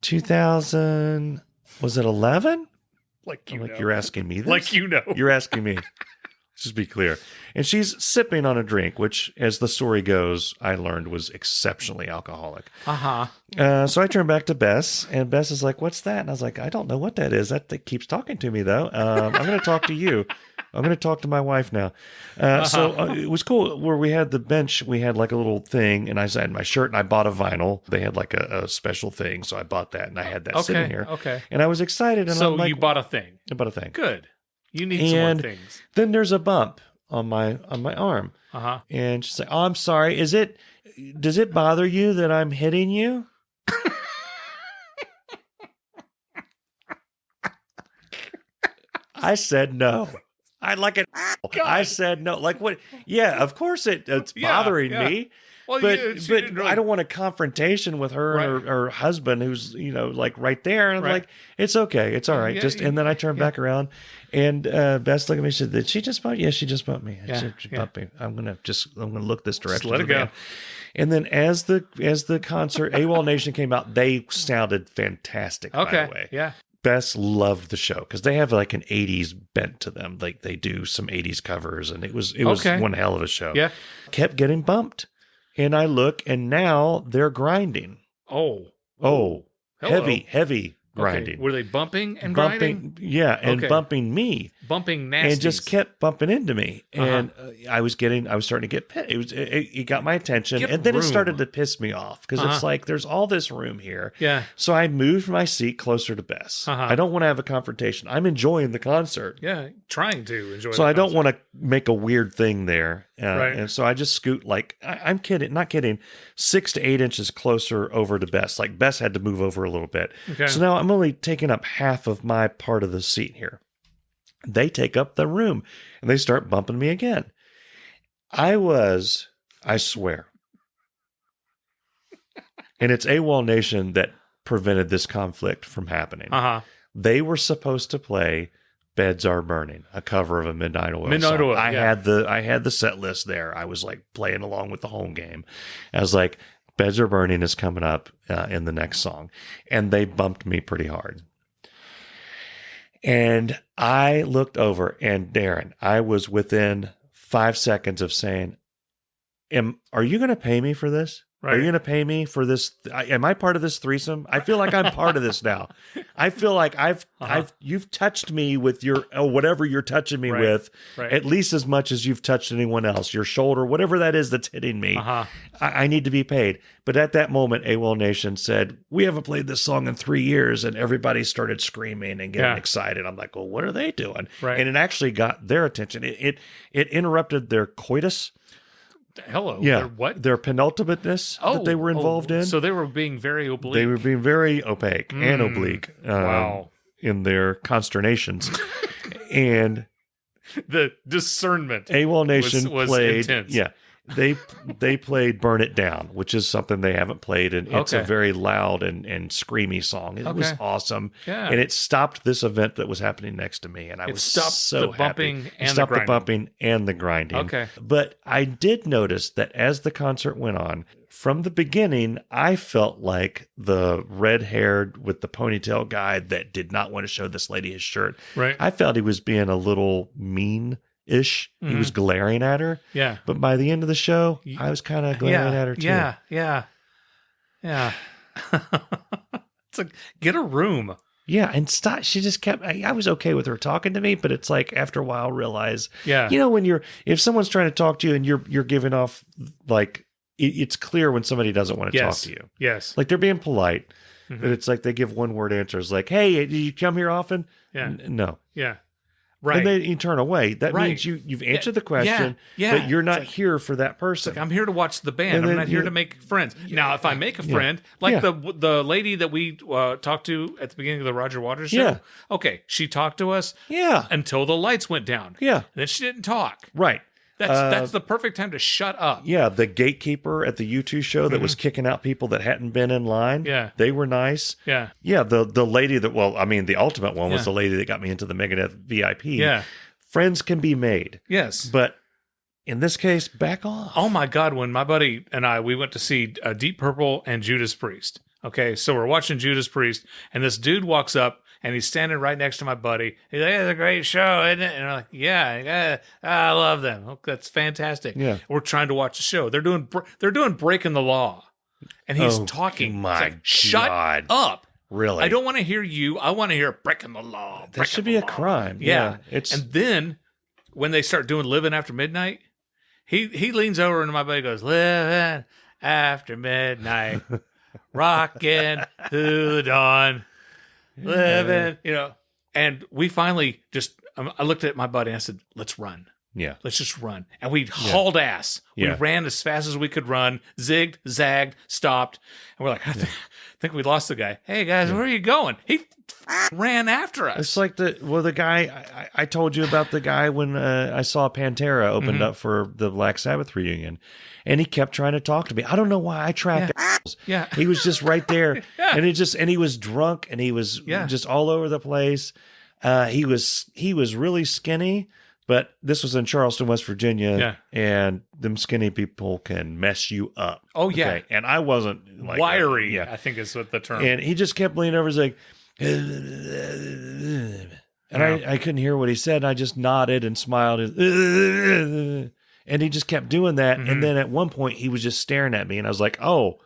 2000. Was it 11? Like you're asking me this? Like You're asking me. Just be clear. And she's sipping on a drink, which, as the story goes, I learned was exceptionally alcoholic. So I turned back to Bess, and Bess is like, what's that? And I was like, I don't know what that is. That keeps talking to me, though. I'm going to talk to you. I'm going to talk to my wife now. So it was cool where we had the bench. We had like a little thing, and I had my shirt, and I bought a vinyl. They had like a special thing, so I bought that, and I had that sitting here. Okay. And I was excited. And so I'm like, you bought a thing. I bought a thing. Good. You need some more things. Then there's a bump on my arm. And she's like, oh, I'm sorry. Does it bother you that I'm hitting you? I said no. I like it. I said no. Like what? Yeah, of course it's bothering me. Well, but really... I don't want a confrontation with her and her husband, who's like right there. And I'm like, it's okay, it's all right. And then I turned back around, and Beth looked at me and said, "Did she just bump? Yeah, she just bumped me. She bumped me. I'm gonna look this direction. Just let it go." And then as the concert, AWOL Nation came out, they sounded fantastic. By the way, yeah. Bess loved the show because they have like an 80s bent to them. Like they do some 80s covers, and it was one hell of a show. Yeah, kept getting bumped. And I look, and now they're grinding. Oh, heavy grinding. Okay. Were they bumping and grinding? Yeah, and bumping me. Bumping nasties. And just kept bumping into me. And I was starting to get pissed. It got my attention. And then it started to piss me off because it's like, there's all this room here. Yeah. So I moved my seat closer to Bess. I don't want to have a confrontation. I'm enjoying the concert. Yeah, trying to enjoy So I don't want to make a weird thing there. Right. And so I just scoot I'm kidding, not kidding, 6 to 8 inches closer over to Bess. Like Bess had to move over a little bit. Okay. So now I'm only taking up half of my part of the seat here. They take up the room and they start bumping me again. I was I swear. And it's AWOL Nation that prevented this conflict from happening. Uh-huh. They were supposed to play Beds Are Burning, a cover of a Midnight Oil Midnight song. Oil, I yeah. had the set list there. I was like playing along with the home game. I was like, Beds Are Burning is coming up in the next song. And they bumped me pretty hard. And I looked over, and Darin, I was within 5 seconds of saying, are you going to pay me for this? Right. Are you going to pay me for this? Am I part of this threesome? I feel like I'm part of this now. I feel like you've touched me with your, whatever you're touching me with, at least as much as you've touched anyone else, your shoulder, whatever that is that's hitting me. I need to be paid. But at that moment, AWOL Nation said, we haven't played this song in 3 years. And everybody started screaming and getting excited. I'm like, well, what are they doing? Right. And it actually got their attention. It interrupted their coitus. Hello. Yeah. What? Their penultimateness that they were involved in. So they were being very oblique. They were being very opaque and oblique in their consternations. And the discernment AWOL Nation was played intense. Yeah. They played Burn It Down, which is something they haven't played, and it's a very loud and screamy song. It was awesome. Yeah. And it stopped this event that was happening next to me, and I was so the happy. bumping It and stopped the the bumping and the grinding. Okay. But I did notice that as the concert went on, from the beginning, I felt like the red-haired with the ponytail guy that did not want to show this lady his shirt. Right. I felt he was being a little mean-ish. He was glaring at her. Yeah. But by the end of the show, I was kind of glaring at her too. Yeah. It's like, get a room. Yeah, and stop. She just kept. I was okay with her talking to me, but it's like after a while, realize. Yeah. You know, if someone's trying to talk to you and you're giving off like it's clear when somebody doesn't want to talk to you. Yes. Like they're being polite, but it's like they give one word answers. Like, hey, do you come here often? Yeah. No. Yeah. Right. And then you turn away. That means you've answered the question, but you're not here for that person. I'm here to watch the band. I'm not here to make friends. Now, if I make a friend, like the lady that we talked to at the beginning of the Roger Waters show, okay, she talked to us until the lights went down. Yeah. And then she didn't talk. Right. That's the perfect time to shut up. Yeah, the gatekeeper at the U2 show that was kicking out people that hadn't been in line. Yeah. They were nice. Yeah. Yeah, the lady that, the ultimate one was the lady that got me into the Megadeth VIP. Yeah. Friends can be made. Yes. But in this case, back off. Oh my God, when my buddy and we went to see Deep Purple and Judas Priest. Okay, so we're watching Judas Priest, and this dude walks up, and he's standing right next to my buddy. He's like, it's a great show, isn't it? And I'm like, yeah, I love them. Oh, that's fantastic. Yeah. We're trying to watch the show. They're doing Breaking the Law. And he's talking. My it's like, shut God. up. Really? I don't want to hear you. I want to hear Breaking the Law. That should be a crime. Yeah. It's And then when they start doing Living After Midnight, he leans over and my buddy goes, Living After Midnight, rocking through the dawn. Living, and we finally I looked at my buddy and I said, let's run. Yeah. Let's just run. And we hauled ass. Yeah. We ran as fast as we could run, zigged, zagged, stopped. And we're like, I think we lost the guy. Hey guys, where are you going? He ran after us. It's like the guy, I told you about the guy when I saw Pantera opened up for the Black Sabbath reunion, and he kept trying to talk to me. I don't know why I tracked Yeah. He was just right there. And he was drunk, and he was just all over the place. He was really skinny, but this was in Charleston, West Virginia, and them skinny people can mess you up. Oh, yeah. Okay? And I wasn't like wiry, I think is what the term. And he just kept leaning over, he's like, and I couldn't hear what he said. And I just nodded and smiled. And he just kept doing that. And then at one point he was just staring at me, and I was like, oh,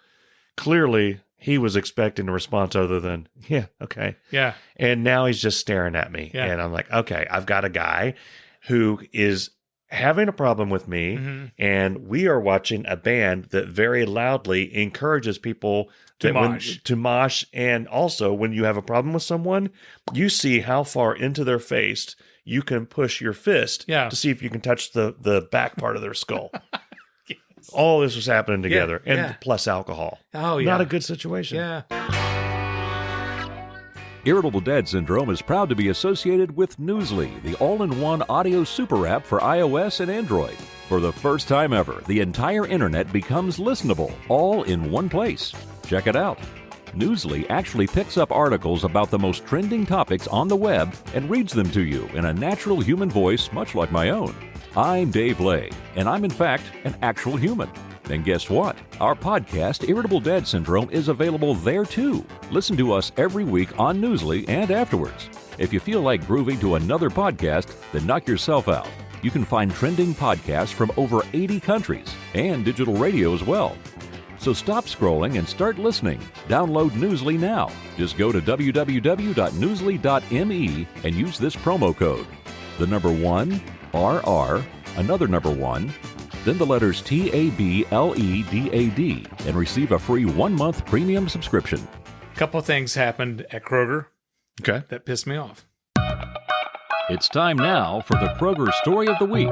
clearly he was expecting a response other than, yeah, okay. Yeah. And now he's just staring at me. Yeah. And I'm like, okay, I've got a guy who is having a problem with me, and we are watching a band that very loudly encourages people to mosh. And also, when you have a problem with someone, you see how far into their face you can push your fist to see if you can touch the back part of their skull. Yes. All this was happening together, and plus alcohol. Oh, yeah. Not a good situation. Yeah. Irritable Dad Syndrome is proud to be associated with Newsly, the all-in-one audio super app for iOS and Android. For the first time ever, the entire internet becomes listenable, all in one place. Check it out. Newsly actually picks up articles about the most trending topics on the web and reads them to you in a natural human voice, much like my own. I'm Dave Lay, and I'm in fact an actual human. And guess what? Our podcast, Irritable Dad Syndrome, is available there too. Listen to us every week on Newsly and afterwards. If you feel like grooving to another podcast, then knock yourself out. You can find trending podcasts from over 80 countries and digital radio as well. So stop scrolling and start listening. Download Newsly now. Just go to www.newsly.me and use this promo code. The number 1, RR, another number 1, then the letters TABLEDAD, and receive a free 1-month premium subscription. A couple of things happened at Kroger Okay. that pissed me off. It's time now for the Kroger Story of the Week.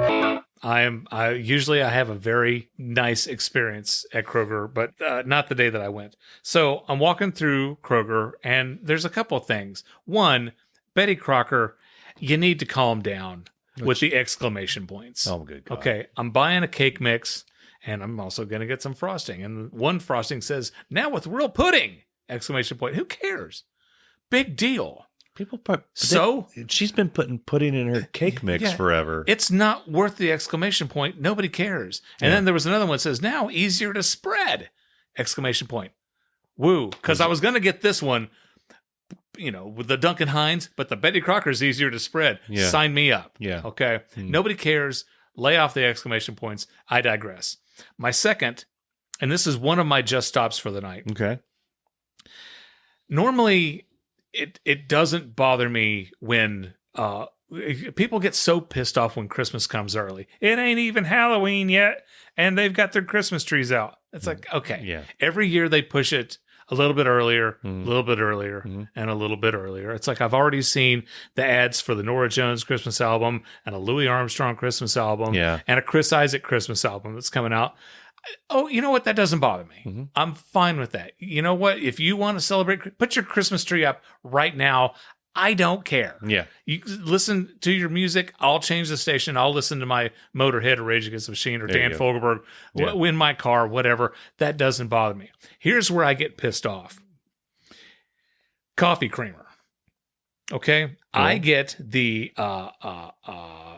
I usually have a very nice experience at Kroger, but not the day that I went. So I'm walking through Kroger, and there's a couple of things. One, Betty Crocker, you need to calm down with the exclamation points. Oh, good God. Okay, I'm buying a cake mix, and I'm also going to get some frosting. And one frosting says, "Now with real pudding!" Exclamation point. Who cares? Big deal. People put she's been putting pudding in her cake mix forever. It's not worth the exclamation point. Nobody cares. And then there was another one that says, "Now easier to spread!" Exclamation point. Woo. Because I was going to get this one, with the Duncan Hines, but the Betty Crocker is easier to spread. Yeah. Sign me up. Yeah. Okay. Nobody cares. Lay off the exclamation points. I digress. My second, and this is one of my just stops for the night. Okay. Normally, it doesn't bother me when people get so pissed off when Christmas comes early. It ain't even Halloween yet, and they've got their Christmas trees out. It's like, okay. Yeah. Every year they push it a little bit earlier, a little bit earlier, and a little bit earlier. It's like I've already seen the ads for the Norah Jones Christmas album and a Louis Armstrong Christmas album and a Chris Isaak Christmas album that's coming out. Oh, you know what? That doesn't bother me. I'm fine with that. You know what? If you want to celebrate, put your Christmas tree up right now. I don't care. Yeah. You listen to your music. I'll change the station. I'll listen to my Motorhead or Rage Against the Machine or Dan Fogelberg in my car, whatever. That doesn't bother me. Here's where I get pissed off. Coffee creamer. Okay. I get the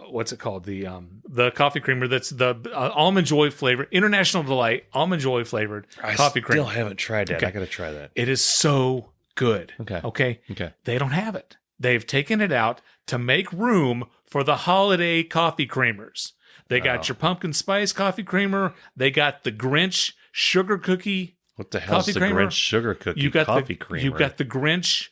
what's it called? The coffee creamer that's the Almond Joy flavor, International Delight Almond Joy flavored coffee creamer. I still haven't tried that. Okay. I got to try that. It is so good. Okay. They don't have it. They've taken it out to make room for the holiday coffee creamers. They got your pumpkin spice coffee creamer. They got the Grinch sugar cookie. What the hell's the creamer? Grinch sugar cookie coffee creamer? You've got the Grinch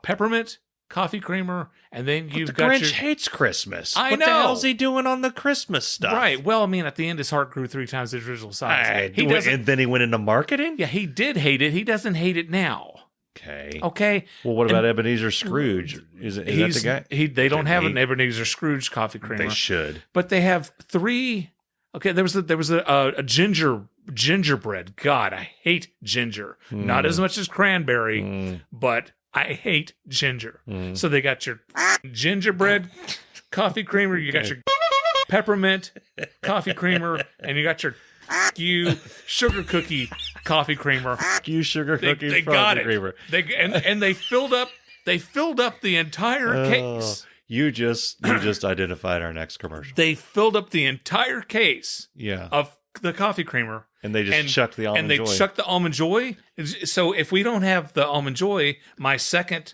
peppermint coffee creamer, and then you've got Grinch hates Christmas. I what know. the hell's he doing on the Christmas stuff? Right. Well, I mean, at the end, his heart grew 3 times its original size. And then he went into marketing? Yeah, he did hate it. He doesn't hate it now. Okay. Well, what about Ebenezer Scrooge? Is that the guy? They don't have an Ebenezer Scrooge coffee creamer. They should. But they have 3. Okay, there was a gingerbread. God, I hate ginger. Not as much as cranberry, but I hate ginger. So they got your gingerbread coffee creamer, you got your peppermint coffee creamer, and you got your sugar cookie coffee creamer. Sugar cookie they got it. Creamer. And they filled up the entire case. You just identified our next commercial. They filled up the entire case of the coffee creamer. And they just chucked the Almond Joy. And they chucked the Almond Joy. So if we don't have the Almond Joy, my second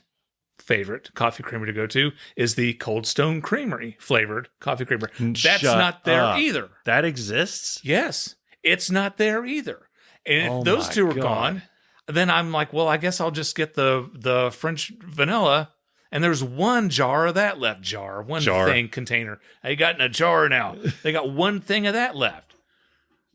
favorite coffee creamer to go to is the Cold Stone Creamery flavored coffee creamer. That's not there either. That exists? Yes. It's not there either. And if those two are gone, then I'm like, well, I guess I'll just get the French vanilla. And there's one jar of that left. Container. I got in a jar now. They got one thing of that left.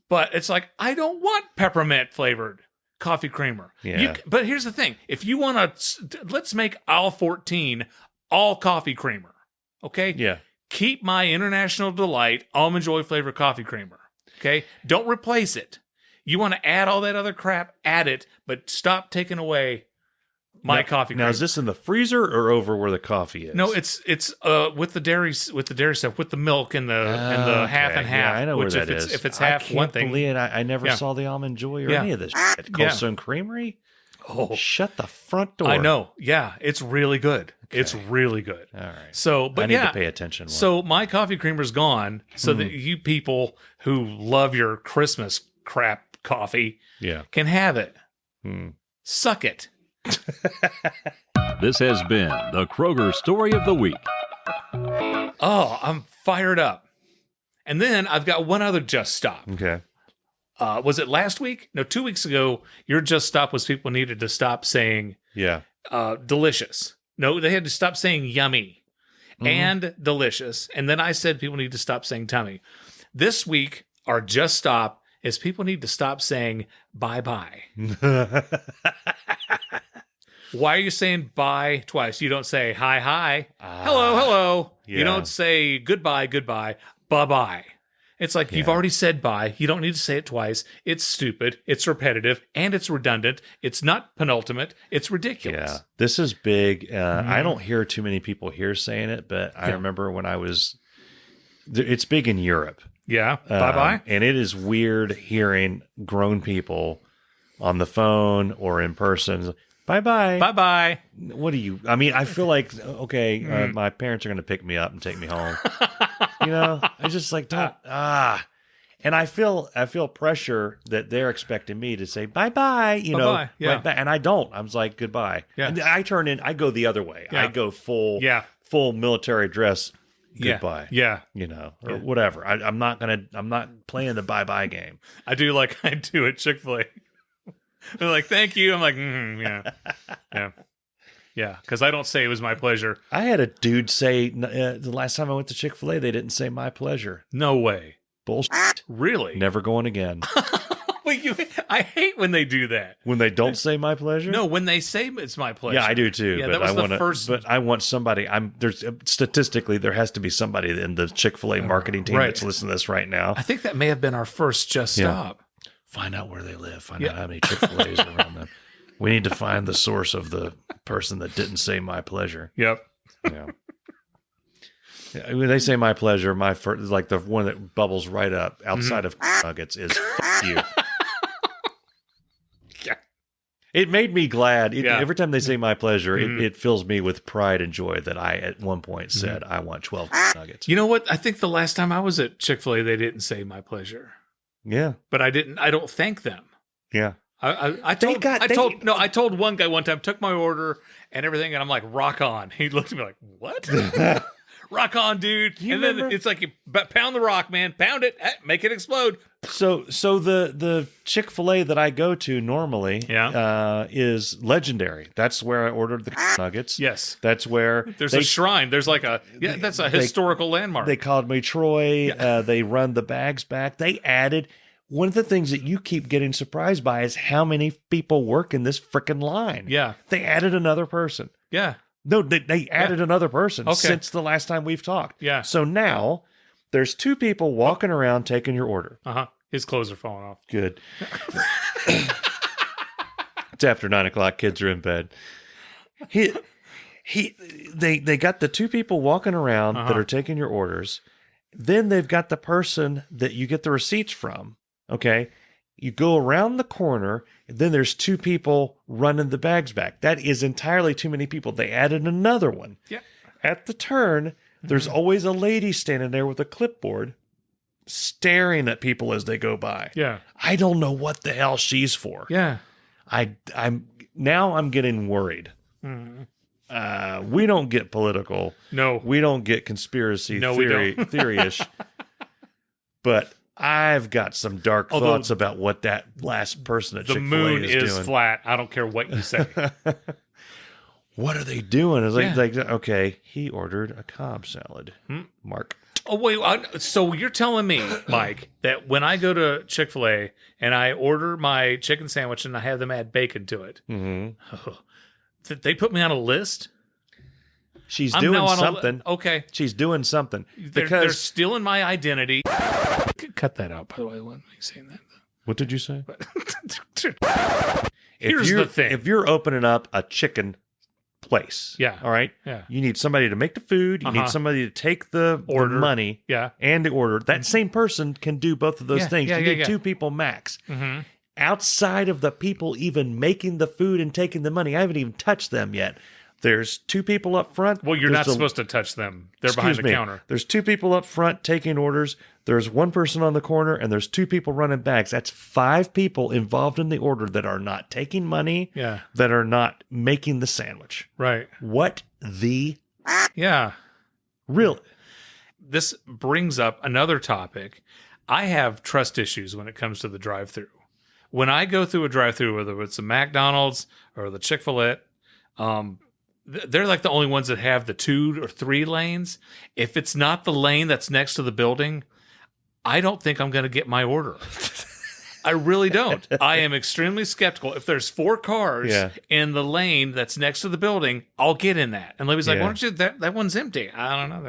But it's like, I don't want peppermint flavored coffee creamer. Yeah. But here's the thing. If you want to, let's make aisle 14 all coffee creamer. Okay? Yeah. Keep my International Delight Almond Joy flavored coffee creamer. Okay? Don't replace it. You want to add all that other crap, add it, but stop taking away My coffee creamer. Now, is this in the freezer or over where the coffee is? No, it's with the dairy stuff, with the milk and the half and half. Yeah, I know which where that is. If it's half, one thing. I never saw the Almond Joy or any of this shit. Cold Stone Creamery? Oh, shut the front door. I know. Yeah, it's really good. Okay. It's really good. All right. So, but I need to pay attention more. So my coffee creamer's gone. So that you people who love your Christmas crap coffee can have it. Suck it. This has been the Kroger Story of the Week. Oh, I'm fired up. And then I've got one other Just Stop. Okay. Was it last week? No, 2 weeks ago, your Just Stop was people needed to stop saying delicious. No, they had to stop saying yummy and delicious. And then I said people need to stop saying tummy. This week, our Just Stop is people need to stop saying bye-bye. Why are you saying bye twice? You don't say hi, hello. Yeah. You don't say goodbye, bye-bye. It's like you've already said bye. You don't need to say it twice. It's stupid. It's repetitive. And it's redundant. It's not penultimate. It's ridiculous. Yeah. This is big. I don't hear too many people here saying it, but I remember when it's big in Europe. Yeah. Bye-bye. And it is weird hearing grown people on the phone or in person. Bye-bye. Bye-bye. What do you... I mean, I feel like, okay, my parents are going to pick me up and take me home. I just like, don't... And I feel pressure that they're expecting me to say, bye-bye, bye-bye. Yeah. Right back. And I don't. I'm just like, goodbye. Yeah. And I go the other way. Yeah. I go full military dress, goodbye. Yeah. Or whatever. I'm not playing the bye-bye game. I do like I do at Chick-fil-A. They're like, thank you. I'm like, yeah. Because I don't say it was my pleasure. I had a dude say the last time I went to Chick-fil-A, they didn't say my pleasure. No way. Bullshit. Really? Never going again. I hate when they do that. When they don't say my pleasure? No, when they say it's my pleasure. Yeah, I do too. Yeah, but that was the first. But I want somebody. Statistically, there has to be somebody in the Chick-fil-A marketing team that's listening to this right now. I think that may have been our first Just Stop. Find out where they live. Find out how many Chick-fil-A's are around them. We need to find the source of the person that didn't say my pleasure. Yep. Yeah. When they say my pleasure, my first, like the one that bubbles right up outside of nuggets is fuck you. Yeah. It made me glad. Every time they say my pleasure, it fills me with pride and joy that I at one point said I want 12 nuggets. You know what? I think the last time I was at Chick-fil-A, they didn't say my pleasure. Yeah. But I don't thank them. Yeah. I told one guy one time, took my order and everything, and I'm like, rock on. He looked at me like, what? Rock on, dude. And then it's like, you pound the rock, man. Pound it. Make it explode. So the Chick-fil-A that I go to normally is legendary. That's where I ordered the nuggets. Yes. That's where there's a shrine. There's like that's a historical landmark. They called me Troy. Yeah. They run the bags back. They added... One of the things that you keep getting surprised by is how many people work in this freaking line. Yeah. They added another person. Yeah. No, they added another person since the last time we've talked. Yeah. So now there's two people walking around taking your order. Uh-huh. His clothes are falling off. Good. It's after 9:00. Kids are in bed. They got the two people walking around that are taking your orders. Then they've got the person that you get the receipts from. Okay. You go around the corner, and then there's two people running the bags back. That is entirely too many people. They added another one. Yeah. At the turn, there's always a lady standing there with a clipboard staring at people as they go by. Yeah. I don't know what the hell she's for. Yeah. I'm getting worried. We don't get political. No. We don't get conspiracy theory-ish. But I've got some dark thoughts about what that last person at Chick-fil-A is doing. The moon is flat. I don't care what you say. What are they doing? It's like, okay, he ordered a Cobb salad. Mark. Oh, wait. So you're telling me, Mike, that when I go to Chick-fil-A and I order my chicken sandwich and I have them add bacon to it, that they put me on a list? She's doing something. Okay. She's doing something. They're stealing my identity. Cut that out, by the way. I wasn't saying that. What did you say? Here's the thing. If you're opening up a chicken place, Yeah. all right, Yeah. you need somebody to make the food. You need somebody to take the Order. money, Yeah. and the order. That same person can do both of those things. You need 2 people max. Mm-hmm. Outside of the people even making the food and taking the money, I haven't even touched them yet. There's 2 people up front. Well, you're not supposed to touch them. They're behind the counter. There's 2 people up front taking orders. There's 1 person on the corner, and there's 2 people running bags. That's 5 people involved in the order that are not taking money, that are not making the sandwich. Right. What the? Yeah. Really? This brings up another topic. I have trust issues when it comes to the drive-thru. When I go through a drive-thru, whether it's a McDonald's or the Chick-fil-A, they're like the only ones that have the 2 or 3 lanes. If it's not the lane that's next to the building, I don't think I'm going to get my order. I really don't. I am extremely skeptical. If there's 4 cars in the lane that's next to the building, I'll get in that. And Libby's like, why don't you, that one's empty. I don't know.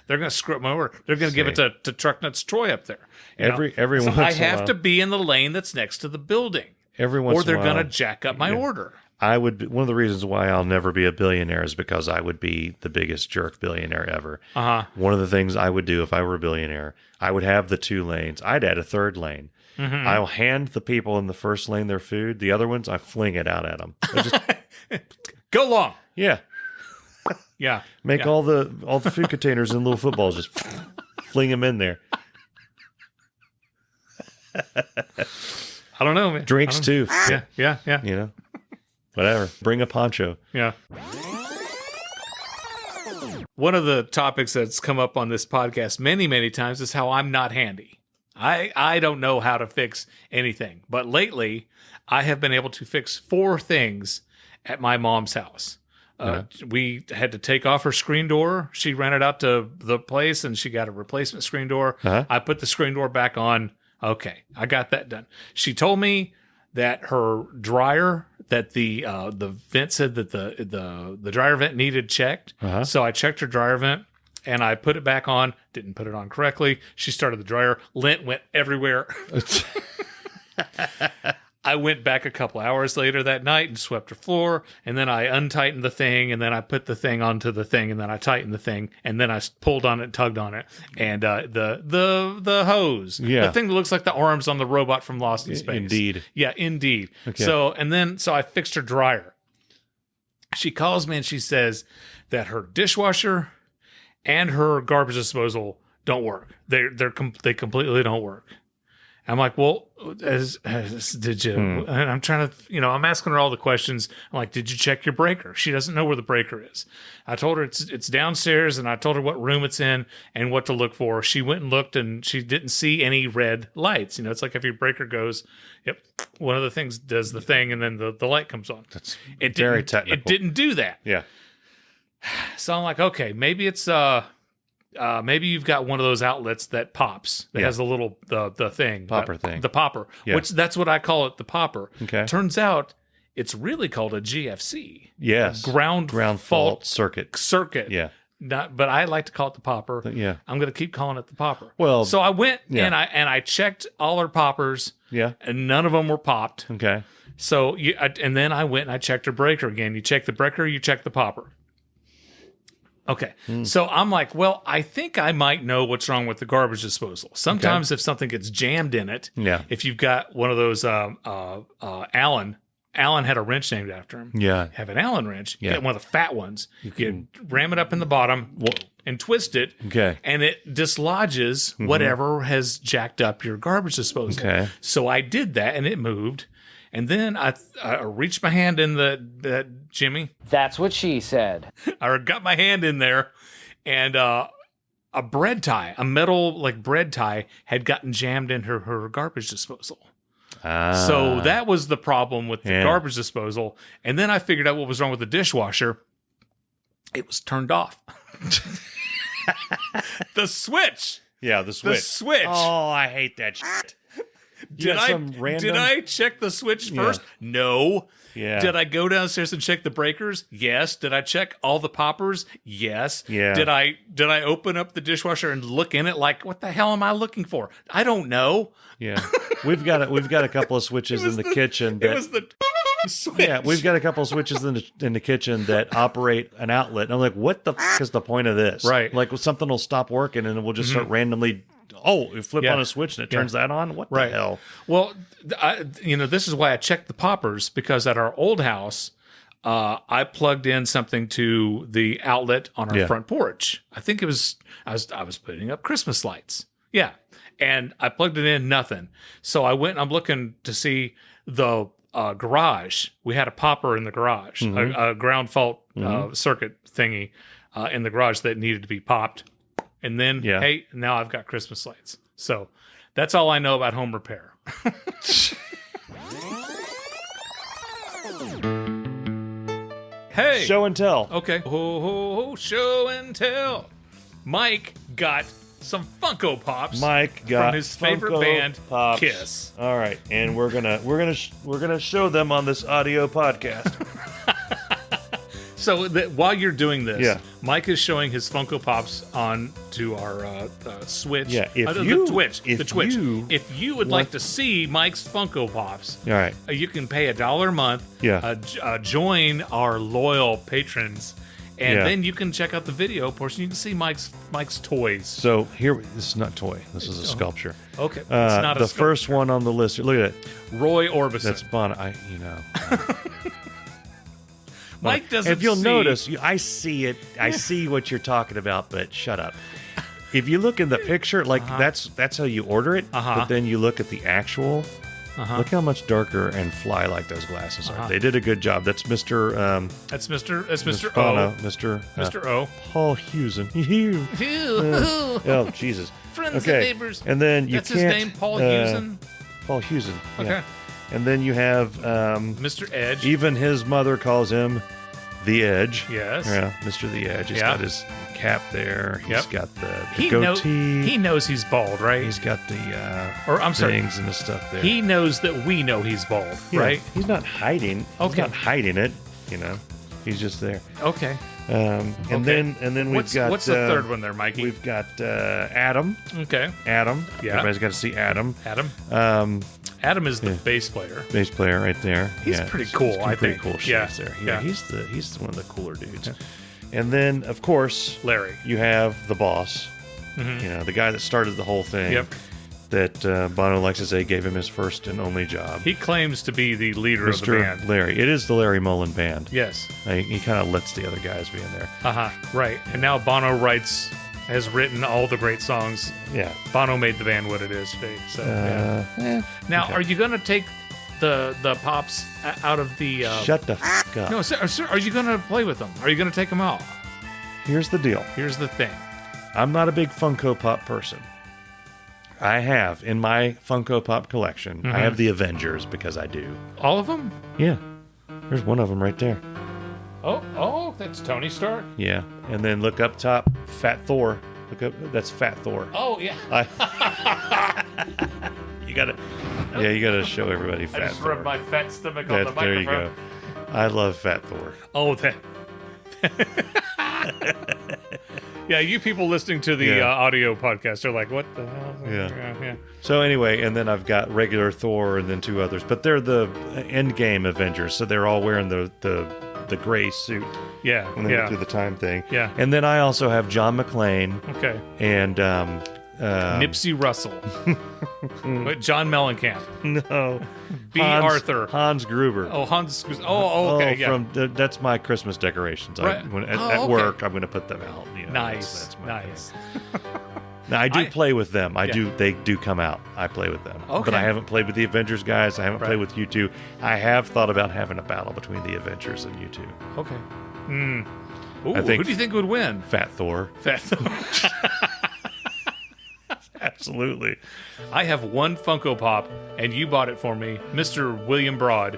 They're going to screw up my order. They're going to give it to Truck Nuts Troy up there. Every so once I in a have while. to be in the lane that's next to the building. Every once or in they're a while, going to jack up my order. I would be, one of the reasons why I'll never be a billionaire is because I would be the biggest jerk billionaire ever. One of the things I would do if I were a billionaire, I would have the 2 lanes. I'd add a 3rd lane. Mm-hmm. I'll hand the people in the first lane their food. The other ones, I fling it out at them. Go long. Yeah. Yeah. Make all the food containers in little footballs. Just fling them in there. I don't know, man. Drinks too. Yeah. You know, whatever. Bring a poncho. Yeah. One of the topics that's come up on this podcast many, many times is how I'm not handy. I don't know how to fix anything. But lately, I have been able to fix 4 things at my mom's house. We had to take off her screen door. She ran it out to the place, and she got a replacement screen door. I put the screen door back on. Okay, I got that done. She told me that her dryer, that the vent said that the dryer vent needed checked. So I checked her dryer vent and I put it back on. Didn't put it on correctly. She started the dryer. Lint went everywhere. I went back a couple hours later that night and swept her floor, and then I untightened the thing, and then I put the thing onto the thing, and then I tightened the thing, and then I pulled on it and tugged on it, and the hose, the thing that looks like the arms on the robot from Lost in Space. Indeed. Yeah, indeed. Okay. So I fixed her dryer. She calls me and she says that her dishwasher and her garbage disposal don't work. They completely don't work. I'm like, well, did you? And I'm trying to, I'm asking her all the questions. I'm like, did you check your breaker? She doesn't know where the breaker is. I told her it's downstairs, and I told her what room it's in and what to look for. She went and looked, and she didn't see any red lights. It's like if your breaker goes, one of the things does the thing, and then the light comes on. That's very technical. It didn't do that. Yeah. So I'm like, okay, maybe it's maybe you've got one of those outlets that pops, that has the little the thing, popper thing, the popper, which that's what I call it, the popper. Okay. Turns out it's really called a GFC. Yes. Ground fault circuit. Yeah. But I like to call it the popper. Yeah. I'm going to keep calling it the popper. Well, so I went and I checked all her poppers. Yeah. And none of them were popped. Okay. So and then I went and I checked her breaker again. You check the breaker, you check the popper. Okay. So I'm like, well, I think I might know what's wrong with the garbage disposal. Sometimes if something gets jammed in it, if you've got one of those Allen had a wrench named after him. Yeah. Have an Allen wrench. You get one of the fat ones. You ram it up in the bottom and twist it. Okay. And it dislodges whatever has jacked up your garbage disposal. Okay. So I did that and it moved. And then I reached my hand in the Jimmy. That's what she said. I got my hand in there, and a bread tie, a metal bread tie, had gotten jammed in her garbage disposal. So that was the problem with the garbage disposal. And then I figured out what was wrong with the dishwasher. It was turned off. The switch. Yeah, the switch. The switch. Oh, I hate that shit. Did I check the switch first? No. Yeah. Did I go downstairs and check the breakers? Yes. Did I check all the poppers? Yes. Yeah. Did I open up the dishwasher and look in it like, what the hell am I looking for? I don't know. Yeah. We've got a couple of switches in the kitchen. It was the switch. Yeah, we've got a couple of switches in the kitchen that operate an outlet. And I'm like, what the f is the point of this? Right. Like, something will stop working and it will just start randomly. Oh, you flip Yeah. on a switch and it turns that on. What Right. the hell? Well, this is why I checked the poppers, because at our old house, I plugged in something to the outlet on our front porch. I think it was I was putting up Christmas lights. Yeah, and I plugged it in, nothing. So I went and I'm looking to see the garage. We had a popper in the garage, a ground fault circuit thingy in the garage that needed to be popped. And then, hey, now I've got Christmas lights. So that's all I know about home repair. Hey. Show and tell. Okay. Oh, show and tell. Mike got some Funko Pops. Mike got from his favorite Funko band, Pops. Kiss. All right, and we're gonna show them on this audio podcast. So while you're doing this, Yeah. Mike is showing his Funko Pops on to our Switch. Yeah, the Twitch. If you would like to see Mike's Funko Pops, All right. you can pay $1 a month. Yeah. Join our loyal patrons, and Yeah. then you can check out the video portion. You can see Mike's toys. So here, this is not toy. This is a sculpture. Okay, it's not a the sculpture. first one on the list. Here, look at it. Roy Orbison. That's Bono. Mike doesn't. If you'll see, notice, I see it. I see what you're talking about, but shut up. If you look in the picture, like that's how you order it. But then you look at the actual. Look how much darker and fly-like those glasses are. They did a good job. That's Mr. That's Mr. Bono, O. Mr. O. Paul Hewson. Oh Jesus! Friends Okay. and neighbors. And then you That's can't. his name, Paul Hewson. Paul Hewson. Yeah. Okay. And then you have Mr. Edge. even his mother calls him the Edge. Yes. Yeah, Mr. the Edge. He's got his cap there. He's got the goatee. He knows he's bald, right? He's got the I'm sorry. things and the stuff there. He knows that we know he's bald, Yeah, right? He's not hiding. Okay. He's not hiding it. He's just there. Okay. And Okay. then we've got what's the third one there, Mikey? We've got Adam. Okay. Adam. Yeah. Everybody's got to see Adam. Adam. Adam is the bass player. Bass player right there. He's pretty cool, some I pretty think. cool Yeah. shades there. Yeah. He's one of the cooler dudes. And then of course Larry. you have the boss. The guy that started the whole thing. Yep. That Bono likes to say gave him his first and only job. He claims to be the leader of the band. Larry. It is the Larry Mullen Band. Yes. He kind of lets the other guys be in there. Right. And now Bono has written all the great songs. Yeah. Bono made the band what it is today. So now, are you going to take the pops out of the? Shut the f*** up. No, sir. Are you going to play with them? Are you going to take them out? Here's the deal. Here's the thing. I'm not a big Funko Pop person. I have in my Funko Pop collection. I have the Avengers because I do. All of them? Yeah. There's one of them right there. Oh, that's Tony Stark. Yeah. And then look up top, Fat Thor. Look up. That's Fat Thor. Oh yeah. You gotta show everybody Fat I just Thor. rubbed my fat stomach on the microphone. There you go. I love Fat Thor. Oh, that. Yeah, you people listening to the audio podcast are like, what the hell? Yeah. So anyway, and then I've got regular Thor and then two others, but they're the Endgame Avengers, so they're all wearing the gray suit. Yeah. When they go through the time thing. Yeah. And then I also have John McClane. Okay. And Nipsey Russell. But John Mellencamp. No. B. Arthur. Hans Gruber. Oh, Hans. Oh, okay. Yeah. That's my Christmas decorations. Right. At work, I'm going to put them out. Nice. That's my nice. Now I do play with them. They do come out. I play with them. Okay. But I haven't played with the Avengers guys. I haven't played with you two. I have thought about having a battle between the Avengers and you two. Okay. Ooh, I think who do you think would win? Fat Thor. Fat Thor. Absolutely. I have one Funko Pop, and you bought it for me, Mr. William Broad,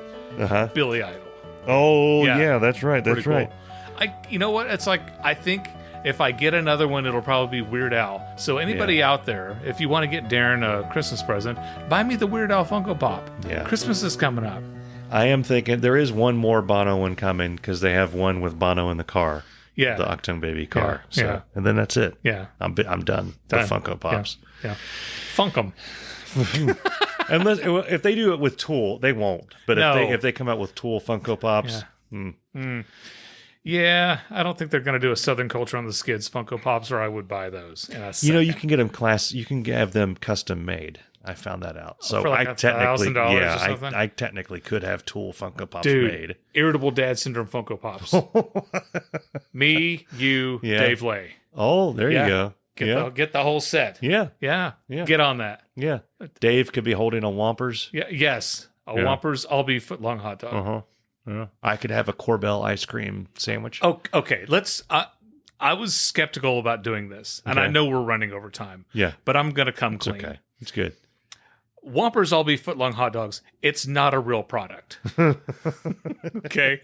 Billy Idol. Oh yeah, that's right. That's Pretty right. Cool. You know what? It's like I think if I get another one, it'll probably be Weird Al. So anybody out there, if you want to get Darin a Christmas present, buy me the Weird Al Funko Pop. Yeah. Christmas is coming up. I am thinking there is one more Bono one coming because they have one with Bono in the car. Yeah. The Octone Baby car. Yeah. So, and then that's it. Yeah. I'm done. The Funko Pops. Yeah. Funk 'em. Unless if they do it with Tool, they won't. But No. if they come out with Tool Funko Pops, Yeah, I don't think they're going to do a Southern Culture on the Skids Funko Pops, or I would buy those. In a you know, you second. can get them you can have them custom made. I found that out. So for like I technically, $1,000 or something? I technically could have Tool Funko Pops Dude, made. Irritable Dad Syndrome Funko Pops. Me, you, Yeah. Dave Lay. Oh, there Yeah. you go. Get the whole set. Yeah. Yeah. Yeah. Get on that. Yeah. Dave could be holding a Whompers. Yeah. Yes. A Yeah. Whoppers, I'll be foot-long hot dog. Uh-huh. Yeah. I could have a Corbel ice cream sandwich. Oh, okay. Let's. I was skeptical about doing this, and Okay. I know we're running over time. Yeah. But I'm going to come It's clean. okay. It's good. Whoppers, I'll be foot-long hot dogs. It's not a real product. Okay.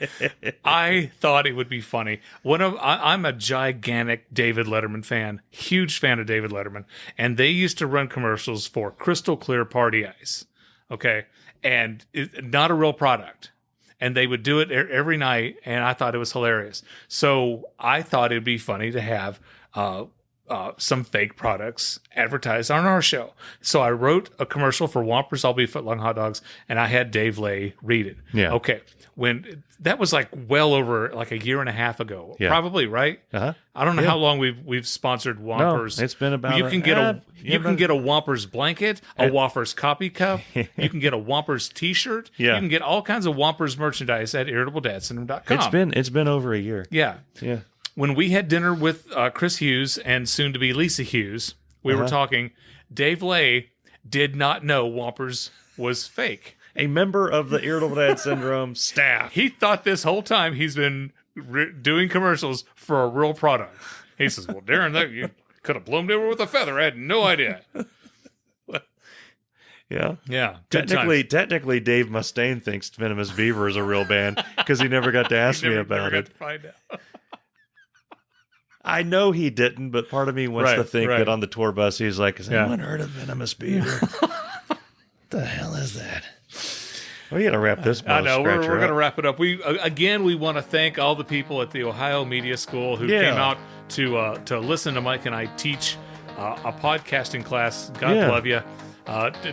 I thought it would be funny. I'm a gigantic David Letterman fan, huge fan of David Letterman, and they used to run commercials for Crystal Clear Party Ice. Okay. And not a real product. And they would do it every night, and I thought it was hilarious. So I thought it'd be funny to have some fake products advertised on our show. So I wrote a commercial for Whoppers, I'll be foot-long hot dogs, and I had Dave Lay read it. Yeah. Okay. When that was like well over like a year and a half ago, Yeah. probably, right? Uh-huh. I don't know how long we've sponsored Whoppers. it's been about You can get a yeah, can get a Whoppers blanket, a Whoppers coffee cup. You can get a Whoppers T-shirt. Yeah. You can get all kinds of Whoppers merchandise at irritabledadsyndrome.com. It's been over a year. Yeah. Yeah. When we had dinner with Chris Hughes and soon to be Lisa Hughes, we were talking. Dave Lay did not know Whoppers was fake. A member of the Irritable Dad Syndrome staff. He thought this whole time he's been doing commercials for a real product. He says, "Well, Darin, you could have blown over with a feather. I had no idea." Yeah. Yeah, good times. Technically, Dave Mustaine thinks Venomous Beaver is a real band because he never got to ask me about Never it. got to find out. I know he didn't, but part of me wants to think that on the tour bus he's like, has anyone heard of Venomous Beaver? What the hell is that? We got to wrap this. I know we're going to wrap it up. We want to thank all the people at the Ohio Media School who came out to listen to Mike and I teach a podcasting class. God love you.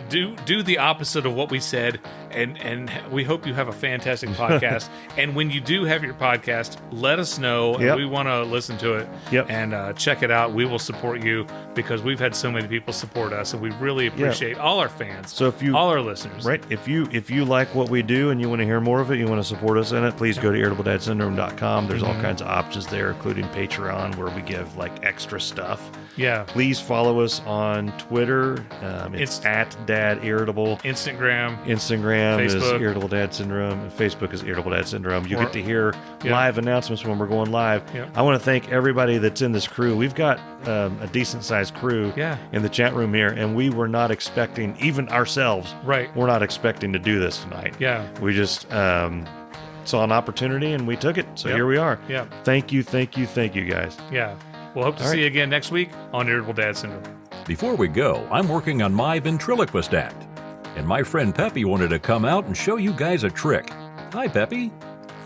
Do the opposite of what we said, and we hope you have a fantastic podcast. And when you do have your podcast, let us know. Yep. We want to listen to it and check it out. We will support you because we've had so many people support us, and we really appreciate all our fans, So all our listeners. Right. If you like what we do and you want to hear more of it, you want to support us in it, please go to irritabledadsyndrome.com. There's all kinds of options there, including Patreon, where we give like extra stuff. Yeah. Please follow us on Twitter. It's at Dad Irritable. Instagram is Facebook. Irritable Dad Syndrome, and Facebook is Irritable Dad Syndrome. You get to hear live announcements when we're going live. Yeah. I want to thank everybody that's in this crew. We've got a decent sized crew in the chat room here, and we were not expecting, even ourselves, we're not expecting to do this tonight. Yeah. We just saw an opportunity and we took it. So here we are. Yeah. Thank you, guys. Yeah. We'll hope to see you again next week on Irritable Dad Syndrome. Before we go, I'm working on my ventriloquist act. And my friend Peppy wanted to come out and show you guys a trick. Hi, Peppy.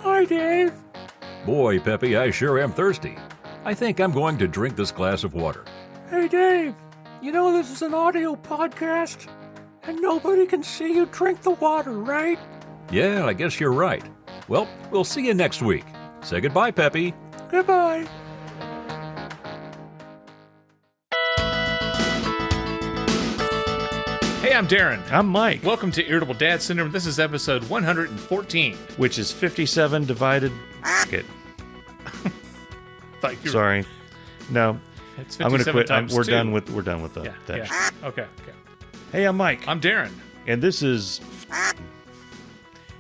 Hi, Dave. Boy, Peppy, I sure am thirsty. I think I'm going to drink this glass of water. Hey, Dave. You know this is an audio podcast, and nobody can see you drink the water, right? Yeah, I guess you're right. Well, we'll see you next week. Say goodbye, Peppy. Goodbye. Hey, I'm Darin. I'm Mike. Welcome to Irritable Dad Syndrome. This is episode 114. Which is 57 divided. Sorry. No. It's I'm going to 57 quit. times We're 2. done with that. Yeah. Okay. Hey, I'm Mike. I'm Darin. And this is...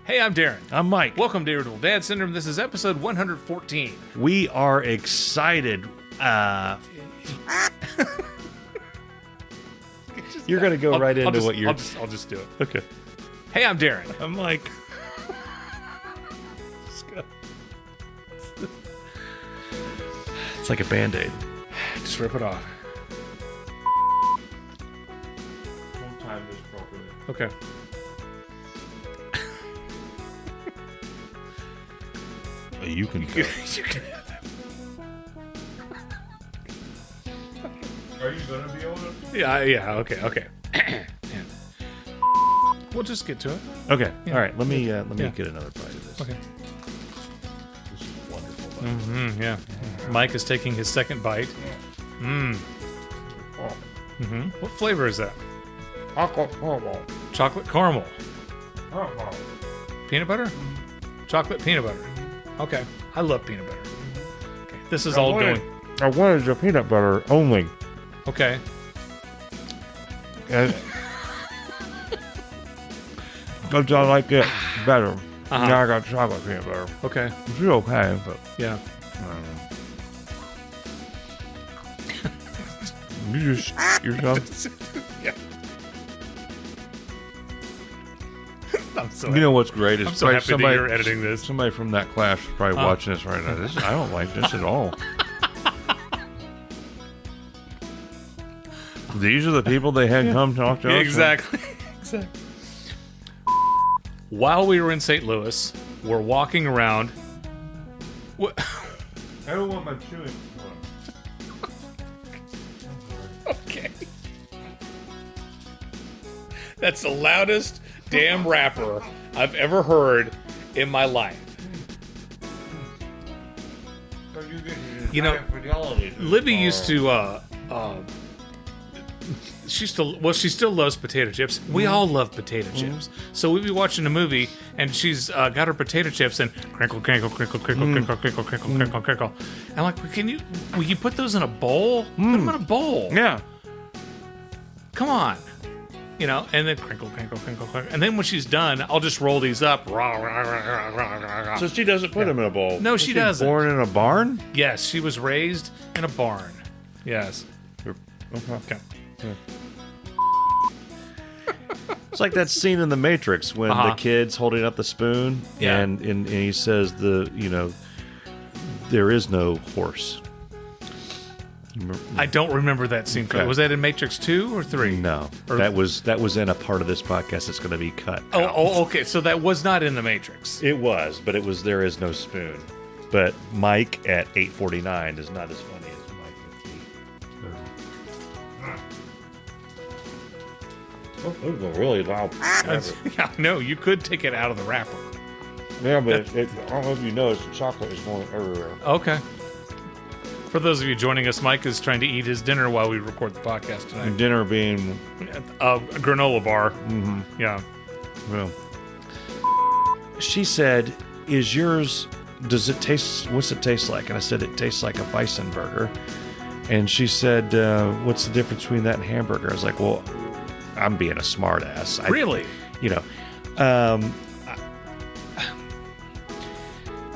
Hey, I'm Darin. I'm Mike. Welcome to Irritable Dad Syndrome. This is episode 114. We are excited. You're going to go right into what you're... I'll just do it. Okay. Hey, I'm Darin. I'm Mike. It's like a Band-Aid. Just rip it off. One time is appropriate. Okay. You can go. You can have it. Are you going to be able to? Yeah, okay. We'll just get to it. Okay. Yeah. All right. Let me get Yeah. another bite of this. Okay. This is wonderful. Yeah. Mike is taking his second bite. What flavor is that? Chocolate caramel. Peanut butter? Chocolate peanut butter. Okay. I love peanut butter. Okay. This is all going. I wanted the peanut butter only. Okay. Because I like it better. Uh-huh. Now I got chocolate peanut butter. Okay. It's okay, but Yeah. you just yourself. Yeah. I'm so You know what's great is I'm so happy that you're editing this. Somebody from that class is probably watching this right now. I don't like this at all. These are the people they had come talk to us. Exactly. Exactly. While we were in St. Louis, we're walking around. What? I don't want my chewing. Okay. That's the loudest damn rapper I've ever heard in my life. You know, Libby used to, she still loves potato chips. We all love potato chips. So we'd be watching a movie, and she's got her potato chips, and crinkle, crinkle, crinkle, crinkle, crinkle, crinkle, crinkle, crinkle, crinkle. And I'm like, will you put those in a bowl? Put them in a bowl. Yeah. Come on. You know, and then crinkle, crinkle, crinkle, crinkle. And then when she's done, I'll just roll these up. So she doesn't put them in a bowl. No, Was she doesn't. Born in a barn? Yes, she was raised in a barn. Yes. Okay. It's like that scene in The Matrix when the kid's holding up the spoon, Yeah. and he says there is no horse. I don't remember that scene. Okay. Was that in Matrix 2 or 3? No, Or- that was in a part of this podcast that's going to be cut. out. Oh, okay. So that was not in the Matrix. It was, but it was there is no spoon. But Mike at 8:49 is not as funny as Mike at 8. Oh, those are really loud. Yeah, no, you could take it out of the wrapper. Yeah, but I don't know if you noticed, the chocolate is going everywhere. Okay. For those of you joining us, Mike is trying to eat his dinner while we record the podcast tonight. And dinner being, A granola bar. Mm-hmm. Yeah. well. She said, "Is yours? Does it taste? What's it taste like?" And I said, "It tastes like a bison burger." And she said, "What's the difference between that and hamburger?" I was like, "Well, I'm being a smart ass." Really? You know.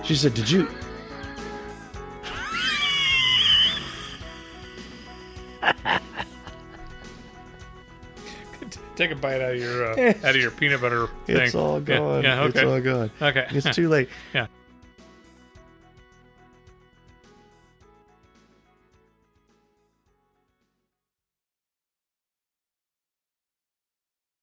She said, "Did you?" Take a bite out of your peanut butter thing. It's all gone. Yeah, okay. It's all gone. Okay. It's too late. Yeah.